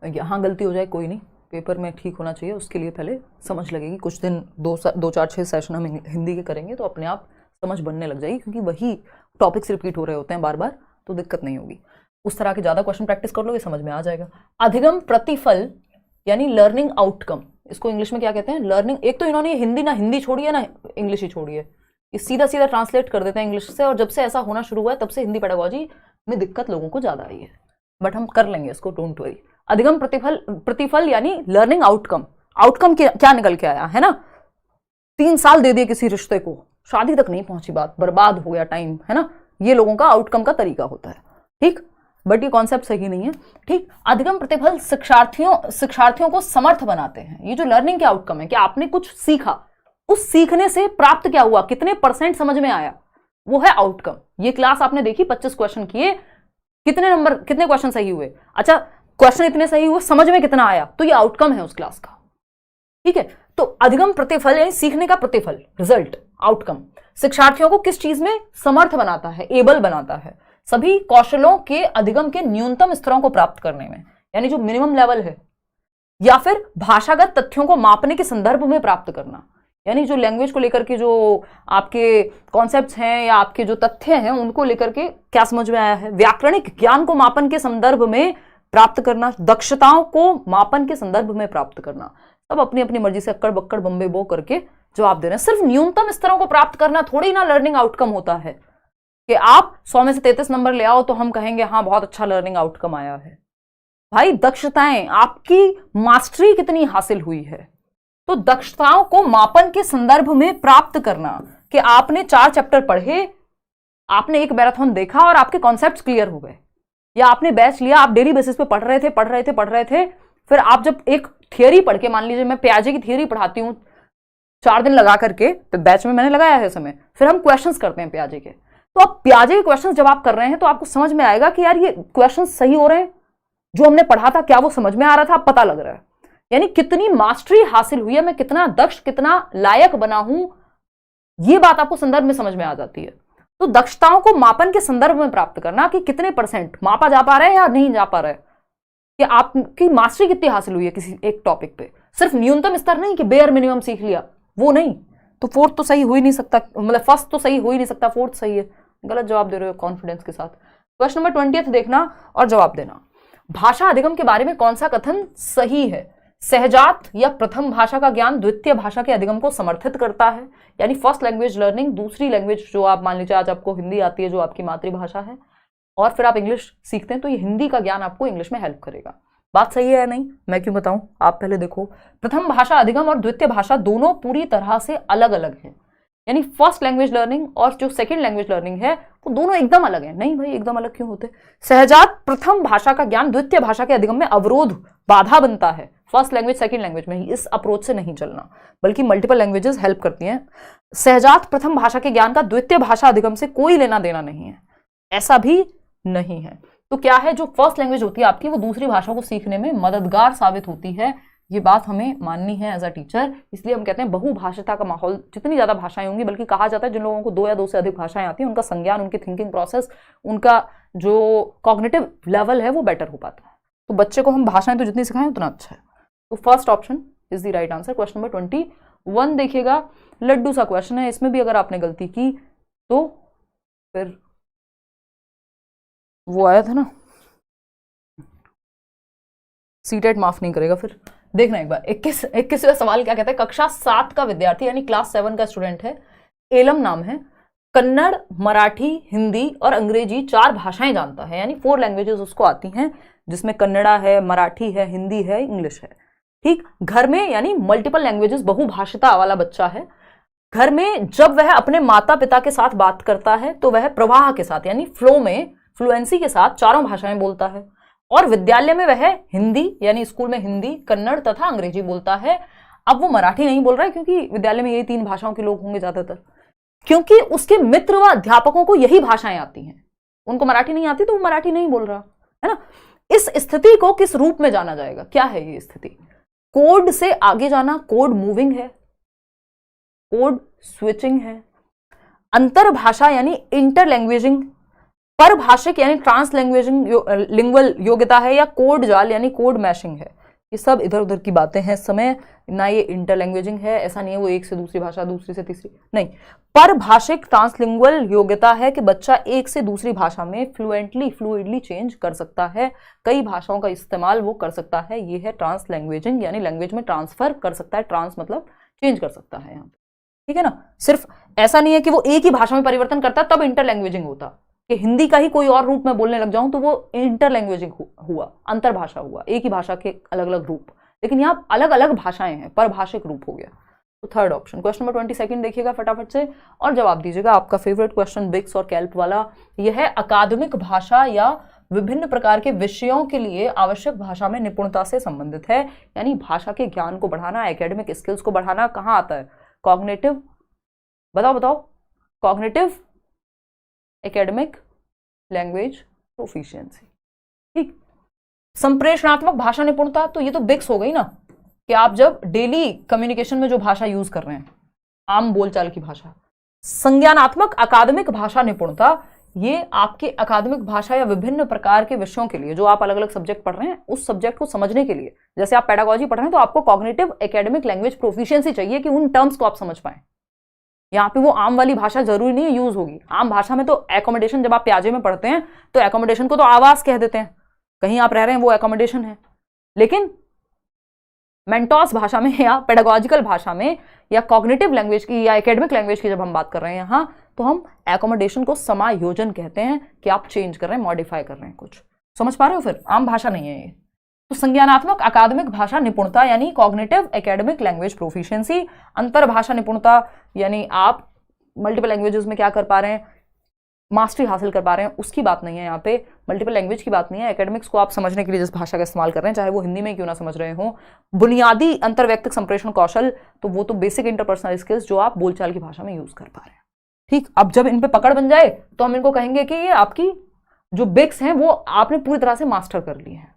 यहाँ गलती हो जाए कोई नहीं, पेपर में ठीक होना चाहिए, उसके लिए पहले समझ लगेगी, कुछ दिन 2-4-6 सेशन हम हिंदी के करेंगे तो अपने आप समझ बनने लग जाएगी, क्योंकि वही टॉपिक्स रिपीट हो रहे होते हैं बार बार, तो दिक्कत नहीं होगी। उस तरह के ज़्यादा क्वेश्चन प्रैक्टिस कर लोगे समझ में आ जाएगा। अधिगम प्रतिफल यानी लर्निंग आउटकम, इसको इंग्लिश में क्या कहते हैं, लर्निंग। एक तो इन्होंने हिंदी ना हिंदी छोड़ी है ना इंग्लिश ही छोड़ी है, ये सीधा सीधा ट्रांसलेट कर देते हैं इंग्लिश से, और जब से ऐसा होना शुरू हुआ है तब से हिंदी पेडागोजी में दिक्कत लोगों को ज़्यादा आई है, बट हम कर लेंगे इसको, डोंट वरी। अधिगम प्रतिफल यानी लर्निंग आउटकम, आउटकम क्या निकल के आया है ना, 3 साल दे दिए किसी रिश्ते को, शादी तक नहीं पहुंची बात, बर्बाद हो गया टाइम, है ना, ये लोगों का आउटकम का तरीका होता है, ठीक, बट ये कॉन्सेप्ट सही नहीं है, ठीक। अधिगम प्रतिफल शिक्षार्थियों को समर्थ बनाते हैं, ये जो लर्निंग के आउटकम है कि आपने कुछ सीखा, उस सीखने से प्राप्त क्या हुआ, कितने % समझ में आया, वो है आउटकम। ये क्लास आपने देखी, 25 क्वेश्चन किए, कितने क्वेश्चन सही हुए, अच्छा क्वेश्चन इतने सही हुए, समझ में कितना आया, तो ये आउटकम है उस क्लास का, ठीक है। तो अधिगम प्रतिफल यानी सीखने का प्रतिफल, रिजल्ट, आउटकम, शिक्षार्थियों को किस चीज में समर्थ बनाता है, एबल बनाता है, सभी कौशलों के अधिगम के न्यूनतम स्तरों को प्राप्त करने में, यानी जो मिनिमम लेवल है, या फिर भाषागत तथ्यों को मापने के संदर्भ में प्राप्त करना, यानी जो लैंग्वेज को लेकर के जो आपके कॉन्सेप्ट्स हैं या आपके जो तथ्य हैं उनको लेकर के क्या समझ में आया है, व्याकरणिक ज्ञान को मापन के संदर्भ में प्राप्त करना, दक्षताओं को मापन के संदर्भ में प्राप्त करना, सब अपनी अपनी मर्जी से अक्कड़ बक्कड़ बम्बे बो करके जवाब दे रहे हैं। सिर्फ न्यूनतम स्तरों को प्राप्त करना थोड़ी ना लर्निंग आउटकम होता है कि आप 100 में से 33 नंबर ले आओ तो हम कहेंगे हाँ बहुत अच्छा लर्निंग आउटकम आया है। भाई दक्षताएं, आपकी मास्टरी कितनी हासिल हुई है, तो दक्षताओं को मापन के संदर्भ में प्राप्त करना कि आपने 4 चैप्टर पढ़े, आपने एक मैराथन देखा और आपके कॉन्सेप्ट्स क्लियर हो गए, या आपने बैच लिया, आप डेली बेसिस पे पढ़ रहे थे, फिर आप जब एक थियरी पढ़ के, मान लीजिए मैं प्याजे की थियरी पढ़ाती हूँ 4 दिन लगा करके, तो बैच में मैंने लगाया है समय, फिर हम क्वेश्चंस करते हैं प्याजे के, तो आप प्याजे के क्वेश्चंस जब आप कर रहे हैं तो आपको समझ में आएगा कि यार ये क्वेश्चंस सही हो रहे हैं, जो हमने पढ़ा था क्या वो समझ में आ रहा था, पता लग रहा है, यानी कितनी मास्टरी हासिल हुई है, मैं कितना दक्ष, कितना लायक बना हूं, ये बात आपको संदर्भ में समझ में आ जाती है। तो दक्षताओं को मापन के संदर्भ में प्राप्त करना कि कितने % मापा जा पा रहा है या नहीं जा पा रहा है, कि आपकी मास्टरी कितनी हासिल हुई है किसी एक टॉपिक पे, सिर्फ न्यूनतम स्तर नहीं कि बेयर मिनिमम सीख लिया, वो नहीं, तो 4th तो सही हो ही नहीं सकता, मतलब 1st तो सही हो ही नहीं सकता, 4th सही है, गलत जवाब दे रहे हो कॉन्फिडेंस के साथ। क्वेश्चन नंबर 20 देखना और जवाब देना, भाषा अधिगम के बारे में कौन सा कथन सही है, सहजात या प्रथम भाषा का ज्ञान द्वितीय भाषा के अधिगम को समर्थित करता है, यानी फर्स्ट लैंग्वेज लर्निंग, दूसरी लैंग्वेज जो आप मान लीजिए आज आपको हिंदी आती है जो आपकी मातृभाषा है, और फिर आप इंग्लिश सीखते हैं तो ये हिंदी का ज्ञान आपको इंग्लिश में हेल्प करेगा। बात सही है या नहीं, मैं क्यों बताऊं, आप पहले देखो, प्रथम भाषा अधिगम और द्वितीय भाषा दोनों पूरी तरह से अलग अलग है, यानी फर्स्ट लैंग्वेज लर्निंग और जो सेकंड लैंग्वेज लर्निंग है वो दोनों एकदम अलग है। नहीं भाई एकदम अलग क्यों होते, सहजात प्रथम भाषा का ज्ञान द्वितीय भाषा के अधिगम में अवरोध, बाधा बनता है, फर्स्ट लैंग्वेज सेकंड लैंग्वेज में ही, इस अप्रोच से नहीं चलना, बल्कि मल्टीपल लैंग्वेजेस हेल्प करती हैं। सहजात प्रथम भाषा के ज्ञान का द्वितीय भाषा अधिगम से कोई लेना देना नहीं है, ऐसा भी नहीं है। तो क्या है, जो फर्स्ट लैंग्वेज होती है आपकी वो दूसरी भाषा को सीखने में मददगार साबित होती है, ये बात हमें माननी है एज अ टीचर। इसलिए हम कहते हैं बहुभाषिता का माहौल, जितनी ज़्यादा भाषाएं होंगी, बल्कि कहा जाता है जिन लोगों को 2 या 2 से अधिक भाषाएं आती हैं उनका संज्ञान, उनकी थिंकिंग प्रोसेस, उनका जो कॉग्निटिव लेवल है वो बेटर हो पाता है। तो बच्चे को हम भाषाएं तो जितनी सिखाएं उतना अच्छा है। तो first option is the right answer. Question number 21 देखिएगा, लड्डू सा क्वेश्चन है, इसमें भी अगर आपने गलती की तो फिर वो आया था ना, सीटेट माफ नहीं करेगा। फिर देखना एक बार 21वां सवाल क्या कहता है। कक्षा 7 का विद्यार्थी यानी क्लास 7 का स्टूडेंट है, एलम नाम है, कन्नड़, मराठी, हिंदी और अंग्रेजी 4 भाषाएं जानता है, यानी 4 लैंग्वेजेस उसको आती हैं, जिसमें कन्नड़ा है, मराठी है, हिंदी है, इंग्लिश है। ठीक, घर में यानी मल्टीपल लैंग्वेजेस, बहुभाषिता वाला बच्चा है। घर में जब वह अपने माता पिता के साथ बात करता है तो वह प्रवाह के साथ यानी फ्लो में, फ्लुएंसी के साथ 4 भाषाएं बोलता है। और विद्यालय में वह हिंदी यानी स्कूल में हिंदी, कन्नड़ तथा अंग्रेजी बोलता है। अब वो मराठी नहीं बोल रहा है क्योंकि विद्यालय में यही 3 भाषाओं के लोग होंगे ज्यादातर, क्योंकि उसके मित्र व अध्यापकों को यही भाषाएं आती हैं, उनको मराठी नहीं आती तो वो मराठी नहीं बोल रहा है ना। इस स्थिति को किस रूप में जाना जाएगा? क्या है ये स्थिति? कोड से आगे जाना, कोड मूविंग है, कोड स्विचिंग है, अंतरभाषा यानी इंटरलैंग्वेजिंग, परभाषिक यानी ट्रांसलैंग्वेजिंग लिंग्वल योग्यता है, या कोड जाल यानी कोड मैशिंग है। ये सब इधर उधर की बातें हैं इस समय। ना ये इंटरलैंग्वेजिंग है, ऐसा नहीं है वो एक से दूसरी भाषा, दूसरी से तीसरी, नहीं। परभाषिक ट्रांसलिंगुअल योग्यता है कि बच्चा एक से दूसरी भाषा में फ्लुइडली चेंज कर सकता है, कई भाषाओं का इस्तेमाल वो कर सकता है। ये है ट्रांसलैंग्वेजिंग, यानी लैंग्वेज में ट्रांसफर कर सकता है, ट्रांस मतलब चेंज कर सकता है यहाँ, ठीक है ना। सिर्फ ऐसा नहीं है कि वो एक ही भाषा में परिवर्तन करता तब इंटरलैंग्वेजिंग होता, कि हिंदी का ही कोई और रूप में बोलने लग जाऊं तो वो इंटरलैंग्वेजिंग हुआ, अंतरभाषा हुआ, एक ही भाषा के अलग अलग रूप। लेकिन यहाँ अलग अलग भाषाएं हैं, परभाषिक रूप हो गया। तो थर्ड ऑप्शन। क्वेश्चन नंबर 22 देखिएगा फटाफट से और जवाब दीजिएगा। आपका फेवरेट क्वेश्चन बिक्स और कैल्प वाला, यह है अकादमिक भाषा या विभिन्न प्रकार के विषयों के लिए आवश्यक भाषा में निपुणता से संबंधित है, यानी भाषा के ज्ञान को बढ़ाना, एकेडमिक स्किल्स को बढ़ाना। कहाँ आता है? कॉग्निटिव, बताओ, कॉग्निटिव, एकेडमिक, लैंग्वेज प्रोफिशिएंसी। ठीक, संप्रेषणात्मक भाषा निपुणता, तो ये तो बिक्स हो गई ना, कि आप जब डेली कम्युनिकेशन में जो भाषा यूज कर रहे हैं, आम बोलचाल की भाषा। संज्ञानात्मक अकादमिक भाषा निपुणता, ये आपके अकादमिक भाषा या विभिन्न प्रकार के विषयों के लिए, जो आप अलग अलग सब्जेक्ट पढ़ रहे हैं, उस सब्जेक्ट को समझने के लिए। जैसे आप पेडागोजी पढ़ रहे हैं तो आपको कॉग्निटिव एकेडमिक लैंग्वेज प्रोफिशिएंसी चाहिए कि उन टर्म्स को आप समझ पाए। यहाँ पे वो आम वाली भाषा जरूरी नहीं यूज होगी। आम भाषा में तो एकोमोडेशन, जब आप प्याजे में पढ़ते हैं तो एकोमोडेशन को तो आवास कह देते हैं, कहीं आप रह रहे हैं वो एकोमोडेशन है। लेकिन मेंटोस भाषा में या पेडागोजिकल भाषा में या कॉग्निटिव लैंग्वेज की या एकेडमिक लैंग्वेज की जब हम बात कर रहे हैं यहाँ, तो हम एकोमोडेशन को समायोजन कहते हैं, कि आप चेंज कर रहे हैं, मॉडिफाई कर रहे हैं कुछ। समझ पा रहे हो? फिर आम भाषा नहीं है ये। तो संज्ञानात्मक अकादमिक भाषा निपुणता यानी कॉग्निटिव एकेडमिक लैंग्वेज प्रोफिशिएंसी। अंतरभाषा निपुणता यानी आप मल्टीपल लैंग्वेजेस में क्या कर पा रहे हैं, मास्टरी हासिल कर पा रहे हैं, उसकी बात नहीं है यहाँ पे। मल्टीपल लैंग्वेज की बात नहीं है। एकेडमिक्स को आप समझने के लिए जिस भाषा का इस्तेमाल कर रहे हैं, चाहे वो हिंदी में क्यों ना समझ रहे हो, बुनियादी अंतर्वैयक्तिक संप्रेषण कौशल, तो वो तो बेसिक इंटरपर्सनल स्किल्स जो आप बोलचाल की भाषा में यूज कर पा रहे हैं। ठीक, अब जब इन पे पकड़ बन जाए तो हम इनको कहेंगे कि ये आपकी जो बिक्स हैं वो आपने पूरी तरह से मास्टर कर ली है।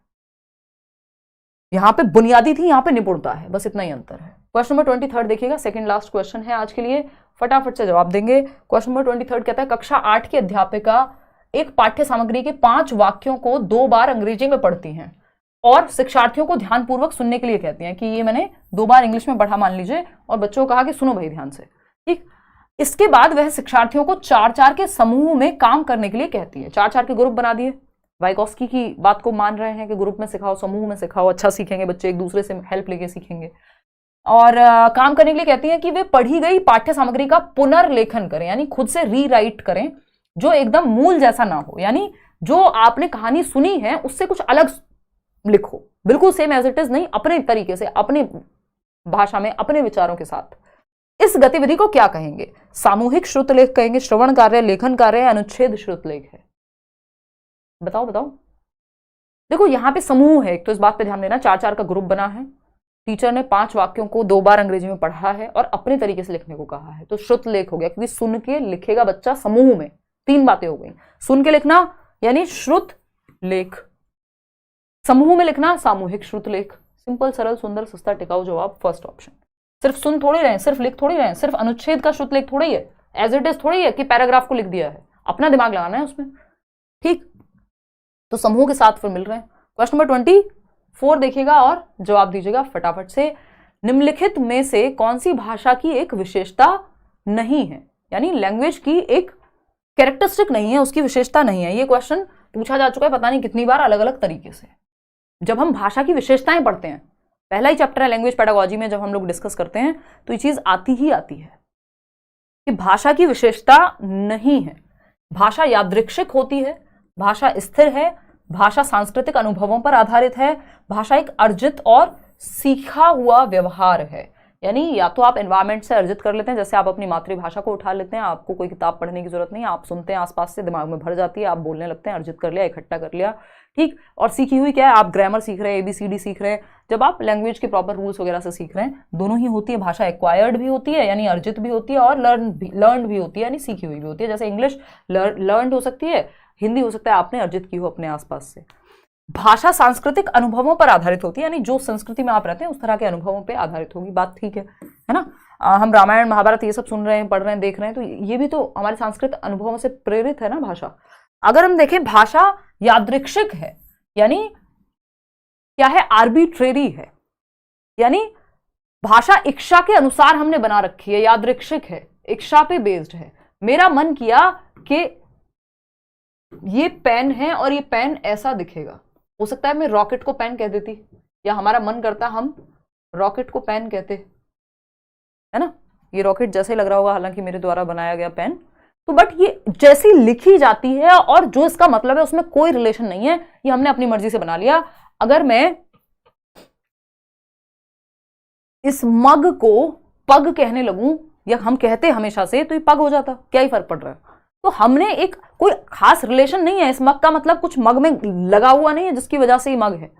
यहाँ पे बुनियादी थी, यहाँ पे निपुणता है, बस इतना ही अंतर है। क्वेश्चन नंबर 23 देखिएगा, सेकंड लास्ट क्वेश्चन है आज के लिए, फटाफट से जवाब देंगे। क्वेश्चन नंबर 23 कहता है कक्षा 8 की अध्यापिका एक पाठ्य सामग्री के 5 वाक्यों को 2 बार अंग्रेजी में पढ़ती हैं और शिक्षार्थियों को ध्यानपूर्वक सुनने के लिए कहती हैं कि ये मैंने 2 बार इंग्लिश में पढ़ा मान लीजिए, और बच्चों को कहा कि सुनो भाई ध्यान से। ठीक, इसके बाद वह शिक्षार्थियों को 4-4 के समूह में काम करने के लिए कहती है। 4-4 के ग्रुप बना दिए, वाइकोस्की की बात को मान रहे हैं कि ग्रुप में सिखाओ, समूह में सिखाओ, अच्छा सीखेंगे बच्चे, एक दूसरे से हेल्प लेके सीखेंगे। और काम करने के लिए कहती हैं कि वे पढ़ी गई पाठ्य सामग्री का पुनर्लेखन करें, यानी खुद से रीराइट करें, जो एकदम मूल जैसा ना हो, यानी जो आपने कहानी सुनी है उससे कुछ अलग लिखो, बिल्कुल सेम एज इट इज नहीं, अपने तरीके से, अपनी भाषा में, अपने विचारों के साथ। इस गतिविधि को क्या कहेंगे? सामूहिक श्रुतलेख कहेंगे, श्रवण कार्य, लेखन कार्य, अनुच्छेद श्रुतलेख है। बताओ। देखो यहाँ पे समूह है, एक तो इस बात पे ध्यान देना, 4-4 का ग्रुप बना है, टीचर ने 5 वाक्यों को 2 बार अंग्रेजी में पढ़ा है और अपने तरीके से लिखने को कहा है, तो श्रुतलेख हो गया, क्योंकि सुन के लिखेगा बच्चा समूह में। 3 बातें हो गई, सुन के लिखना यानी श्रुत लेख, समूह में लिखना सामूहिक श्रुतलेख, सिंपल, सरल, सुंदर, सस्ता, टिकाऊ जवाब फर्स्ट ऑप्शन। सिर्फ सुन थोड़ी रहे हैं, सिर्फ लिख थोड़ी रहे हैं, सिर्फ अनुच्छेद का श्रुत लेख थोड़ी है, एज इट इज थोड़ी है कि पैराग्राफ को लिख दिया है, अपना दिमाग लगाना है उसमें। ठीक, तो समूह के साथ फिर मिल रहे हैं। क्वेश्चन नंबर 24 देखिएगा और जवाब दीजिएगा फटाफट से। निम्नलिखित में से कौन सी भाषा की एक विशेषता नहीं है, यानी लैंग्वेज की एक कैरेक्टरिस्टिक नहीं है, उसकी विशेषता नहीं है। ये क्वेश्चन पूछा जा चुका है पता नहीं कितनी बार अलग अलग तरीके से। जब हम भाषा की विशेषताएं पढ़ते हैं, पहला ही चैप्टर है लैंग्वेज पेडागोजी में, जब हम लोग डिस्कस करते हैं तो ये चीज आती ही आती है कि भाषा की विशेषता नहीं है। भाषा यादृच्छिक होती है, भाषा स्थिर है, भाषा सांस्कृतिक अनुभवों पर आधारित है, भाषा एक अर्जित और सीखा हुआ व्यवहार है। यानी या तो आप एनवायरमेंट से अर्जित कर लेते हैं, जैसे आप अपनी मातृभाषा को उठा लेते हैं, आपको कोई किताब पढ़ने की जरूरत नहीं, आप सुनते हैं आसपास से, दिमाग में भर जाती है, आप बोलने लगते हैं, अर्जित कर लिया, इकट्ठा कर लिया। ठीक, और सीखी हुई क्या है, आप ग्रामर सीख रहे हैं, ABCD सीख रहे हैं। जब आप लैंग्वेज के प्रॉपर रूल्स वगैरह से सीख रहे हैं, दोनों ही होती है। भाषा एक्वायर्ड भी होती है यानी अर्जित भी होती है, और लर्न भी होती है यानी सीखी हुई भी होती है। जैसे इंग्लिश लर्न हो सकती है, हिंदी हो सकता है आपने अर्जित की हो अपने आसपास से। भाषा सांस्कृतिक अनुभवों पर आधारित होती है, यानी जो संस्कृति में आप रहते हैं उस तरह के अनुभवों पर आधारित होगी। बात ठीक है ना। हम रामायण महाभारत ये सब सुन रहे हैं, पढ़ रहे हैं, देख रहे हैं, तो ये भी तो हमारे सांस्कृतिक अनुभवों से प्रेरित है ना भाषा। अगर हम देखें भाषा यादृच्छिक है, यानी क्या है, आर्बिट्रेरी है, यानी भाषा इच्छा के अनुसार हमने बना रखी है, यादृच्छिक है, इच्छा पे बेस्ड है। मेरा मन किया कि ये पेन है और ये पेन ऐसा दिखेगा, हो सकता है मैं रॉकेट को पेन कह देती, या हमारा मन करता हम रॉकेट को पेन कहते, है ना। ये रॉकेट जैसे लग रहा होगा, हालांकि मेरे द्वारा बनाया गया पेन, तो बट ये जैसी लिखी जाती है और जो इसका मतलब है उसमें कोई रिलेशन नहीं है, ये हमने अपनी मर्जी से बना लिया। अगर मैं इस मग को पग कहने लगूं, या हम कहते हमेशा से, तो ये पग हो जाता, क्या ही फर्क पड़ रहा है। तो हमने एक कोई खास रिलेशन नहीं है, इस मग का मतलब कुछ मग में लगा हुआ नहीं है जिसकी वजह से ये मग है।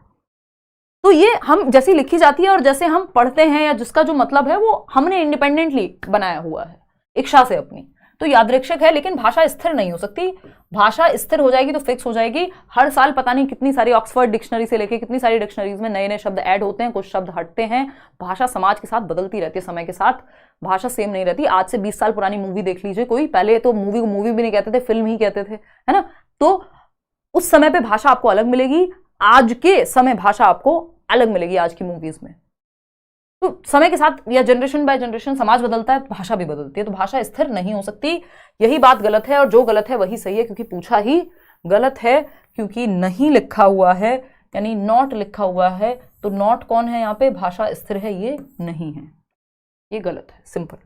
तो ये हम जैसी लिखी जाती है और जैसे हम पढ़ते हैं, या जिसका जो मतलब है वो हमने इंडिपेंडेंटली बनाया हुआ है इच्छा से अपनी, तो यादृच्छिक है। लेकिन भाषा स्थिर नहीं हो सकती। भाषा स्थिर हो जाएगी तो फिक्स हो जाएगी। हर साल पता नहीं कितनी सारी ऑक्सफोर्ड डिक्शनरी से लेके कितनी सारी डिक्शनरीज में नए नए शब्द ऐड होते हैं, कुछ शब्द हटते हैं। भाषा समाज के साथ बदलती रहती है, समय के साथ भाषा सेम नहीं रहती। आज से 20 साल पुरानी मूवी देख लीजिए कोई, पहले तो मूवी को मूवी भी नहीं कहते थे, फिल्म ही कहते थे, है ना। तो उस समय पे भाषा आपको अलग मिलेगी, आज के समय भाषा आपको अलग मिलेगी आज की मूवीज में। तो समय के साथ या जनरेशन बाय जनरेशन समाज बदलता है, भाषा भी बदलती है, तो भाषा स्थिर नहीं हो सकती। यही बात गलत है, और जो गलत है वही सही है, क्योंकि पूछा ही गलत है, क्योंकि नहीं लिखा हुआ है, यानी नॉट लिखा हुआ है। तो नॉट कौन है यहाँ पे, भाषा स्थिर है, ये नहीं है, ये गलत है, सिंपल।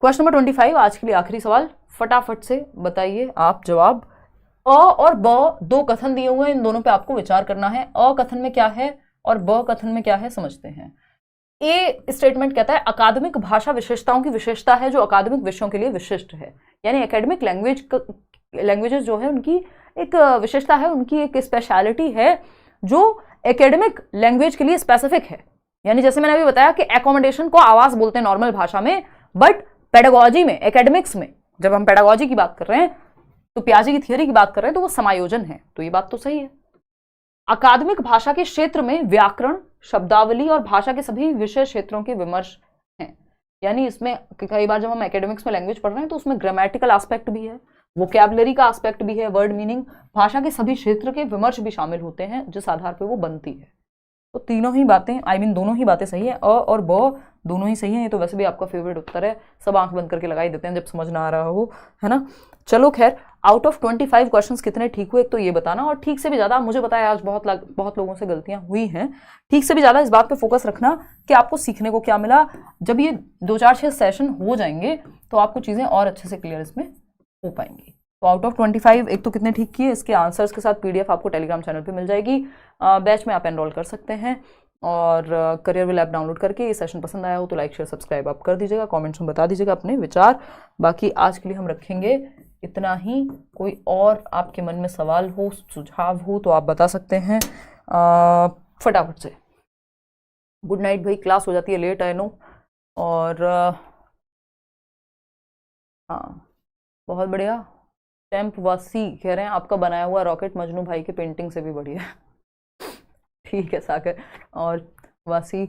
क्वेश्चन नंबर 25 आज के लिए आखिरी सवाल, फटाफट से बताइए आप जवाब। अ और ब दो कथन दिए हुए हैं, इन दोनों पे आपको विचार करना है। अ कथन में क्या है और ब कथन में क्या है समझते हैं। ए स्टेटमेंट कहता है अकादमिक भाषा विशेषताओं की विशेषता है जो अकादमिक विषयों के लिए विशिष्ट है, यानी एकेडमिक लैंग्वेजेस जो है उनकी एक विशेषता है, उनकी एक स्पेशलिटी है जो एकेडमिक लैंग्वेज के लिए स्पेसिफिक है। यानी जैसे मैंने अभी बताया कि एकोमोडेशन को आवास बोलते हैं नॉर्मल भाषा में, बट पेडागोजी में, एकेडमिक्स में जब हम पेडागोजी की बात कर रहे हैं, तो पियाजे की थियरी की बात कर रहे हैं, तो वो समायोजन है। तो ये बात तो सही है। अकादमिक भाषा के क्षेत्र में व्याकरण, शब्दावली और भाषा के सभी विषय क्षेत्रों के विमर्श हैं। यानी इसमें कई बार जब हम एकेडमिक्स में लैंग्वेज पढ़ रहे हैं तो उसमें ग्रामेटिकल एस्पेक्ट भी है, वोकैबुलरी का एस्पेक्ट भी है, वर्ड मीनिंग, भाषा के सभी क्षेत्र के विमर्श भी शामिल होते हैं जिस आधार पर वो बनती है। तो तीनों ही बातें दोनों ही बातें सही है। अ और ब दोनों ही सही है। ये तो वैसे भी आपका फेवरेट उत्तर है, सब आंख बंद करके लगाई देते हैं जब समझ ना आ रहा हो, है ना। चलो खैर, आउट ऑफ 25 क्वेश्चंस कितने ठीक हुए एक तो ये बताना, और ठीक से भी ज्यादा मुझे पता है आज बहुत लोगों से गलतियां हुई हैं, ठीक से भी ज्यादा इस बात पे फोकस रखना कि आपको सीखने को क्या मिला। जब ये 2-4-6 सेशन हो जाएंगे तो आपको चीजें और अच्छे से क्लियर इसमें हो पाएंगी। तो आउट ऑफ 25 एक तो कितने ठीक किए, इसके आंसर्स के साथ PDF आपको टेलीग्राम चैनल पे मिल जाएगी। बैच में आप एनरोल कर सकते हैं, और करियर विल ऐप डाउनलोड करके ये सेशन पसंद आया हो तो लाइक शेयर सब्सक्राइब आप कर दीजिएगा, कमेंट्स में बता दीजिएगा अपने विचार। बाकी आज के लिए हम रखेंगे इतना ही। कोई और आपके मन में सवाल हो, सुझाव हो तो आप बता सकते हैं फटाफट से। गुड नाइट भाई, क्लास हो जाती है लेट, आई नो। और हाँ, बहुत बढ़िया। टेम्प वासी कह रहे हैं आपका बनाया हुआ रॉकेट मजनू भाई के पेंटिंग से भी बढ़िया। ठीक है सागर और वासी,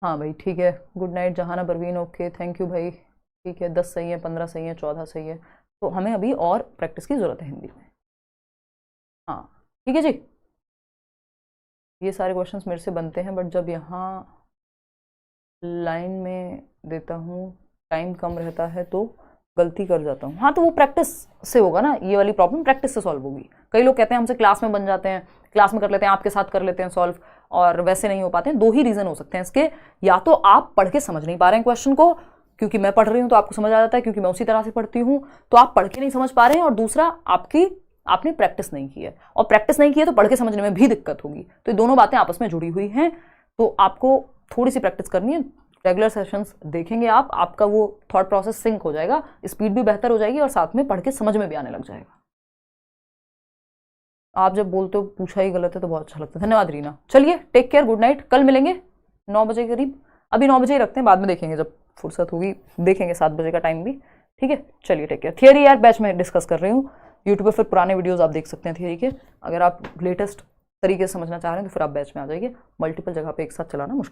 हाँ भाई ठीक है। गुड नाइट जहाना परवीन, ओके थैंक यू भाई। ठीक है 10 सही है, 15 सही है, 14 सही है। तो हमें अभी और प्रैक्टिस की ज़रूरत है हिंदी में। हाँ ठीक है जी। ये सारे क्वेश्चंस मेरे से बनते हैं, बट जब यहाँ लाइन में देता हूँ टाइम कम रहता है तो गलती कर जाता हूँ। हाँ तो वो प्रैक्टिस से होगा ना, ये वाली प्रॉब्लम प्रैक्टिस से सॉल्व होगी। कई लोग कहते हैं हमसे क्लास में बन जाते हैं, क्लास में कर लेते हैं, आपके साथ कर लेते हैं सॉल्व, और वैसे नहीं हो पाते हैं। दो ही रीज़न हो सकते हैं इसके, या तो आप पढ़ के समझ नहीं पा रहे हैं क्वेश्चन को, क्योंकि मैं पढ़ रही हूँ तो आपको समझ आ जाता है, क्योंकि मैं उसी तरह से पढ़ती हूँ तो आप पढ़ के नहीं समझ पा रहे हैं, और दूसरा आपने प्रैक्टिस नहीं की है, और प्रैक्टिस नहीं की है तो पढ़ के समझने में भी दिक्कत होगी। तो ये दोनों बातें आपस में जुड़ी हुई हैं, तो आपको थोड़ी सी प्रैक्टिस करनी है। रेगुलर सेशंस देखेंगे आप, आपका वो थॉट प्रोसेस सिंक हो जाएगा, स्पीड भी बेहतर हो जाएगी, और साथ में पढ़ के समझ में भी आने लग जाएगा। आप जब बोलते हो पूछा ही गलत है तो बहुत अच्छा लगता है। धन्यवाद रीना। चलिए टेक केयर, गुड नाइट, कल मिलेंगे 9 बजे के करीब। अभी 9 बजे ही रखते हैं, बाद में देखेंगे जब फुर्सत होगी, देखेंगे 7 बजे का टाइम भी। ठीक है चलिए टेक केयर। थियरी यार बैच में डिस्कस कर रही हूँ, यूट्यूब पर फिर पुराने वीडियोज़ आप देख सकते हैं थियरी के। अगर आप लेटेस्ट तरीके से समझना चाह रहे हैं तो फिर आप बैच में आ जाइए। मल्टीपल जगह पे एक साथ चलाना मुश्किल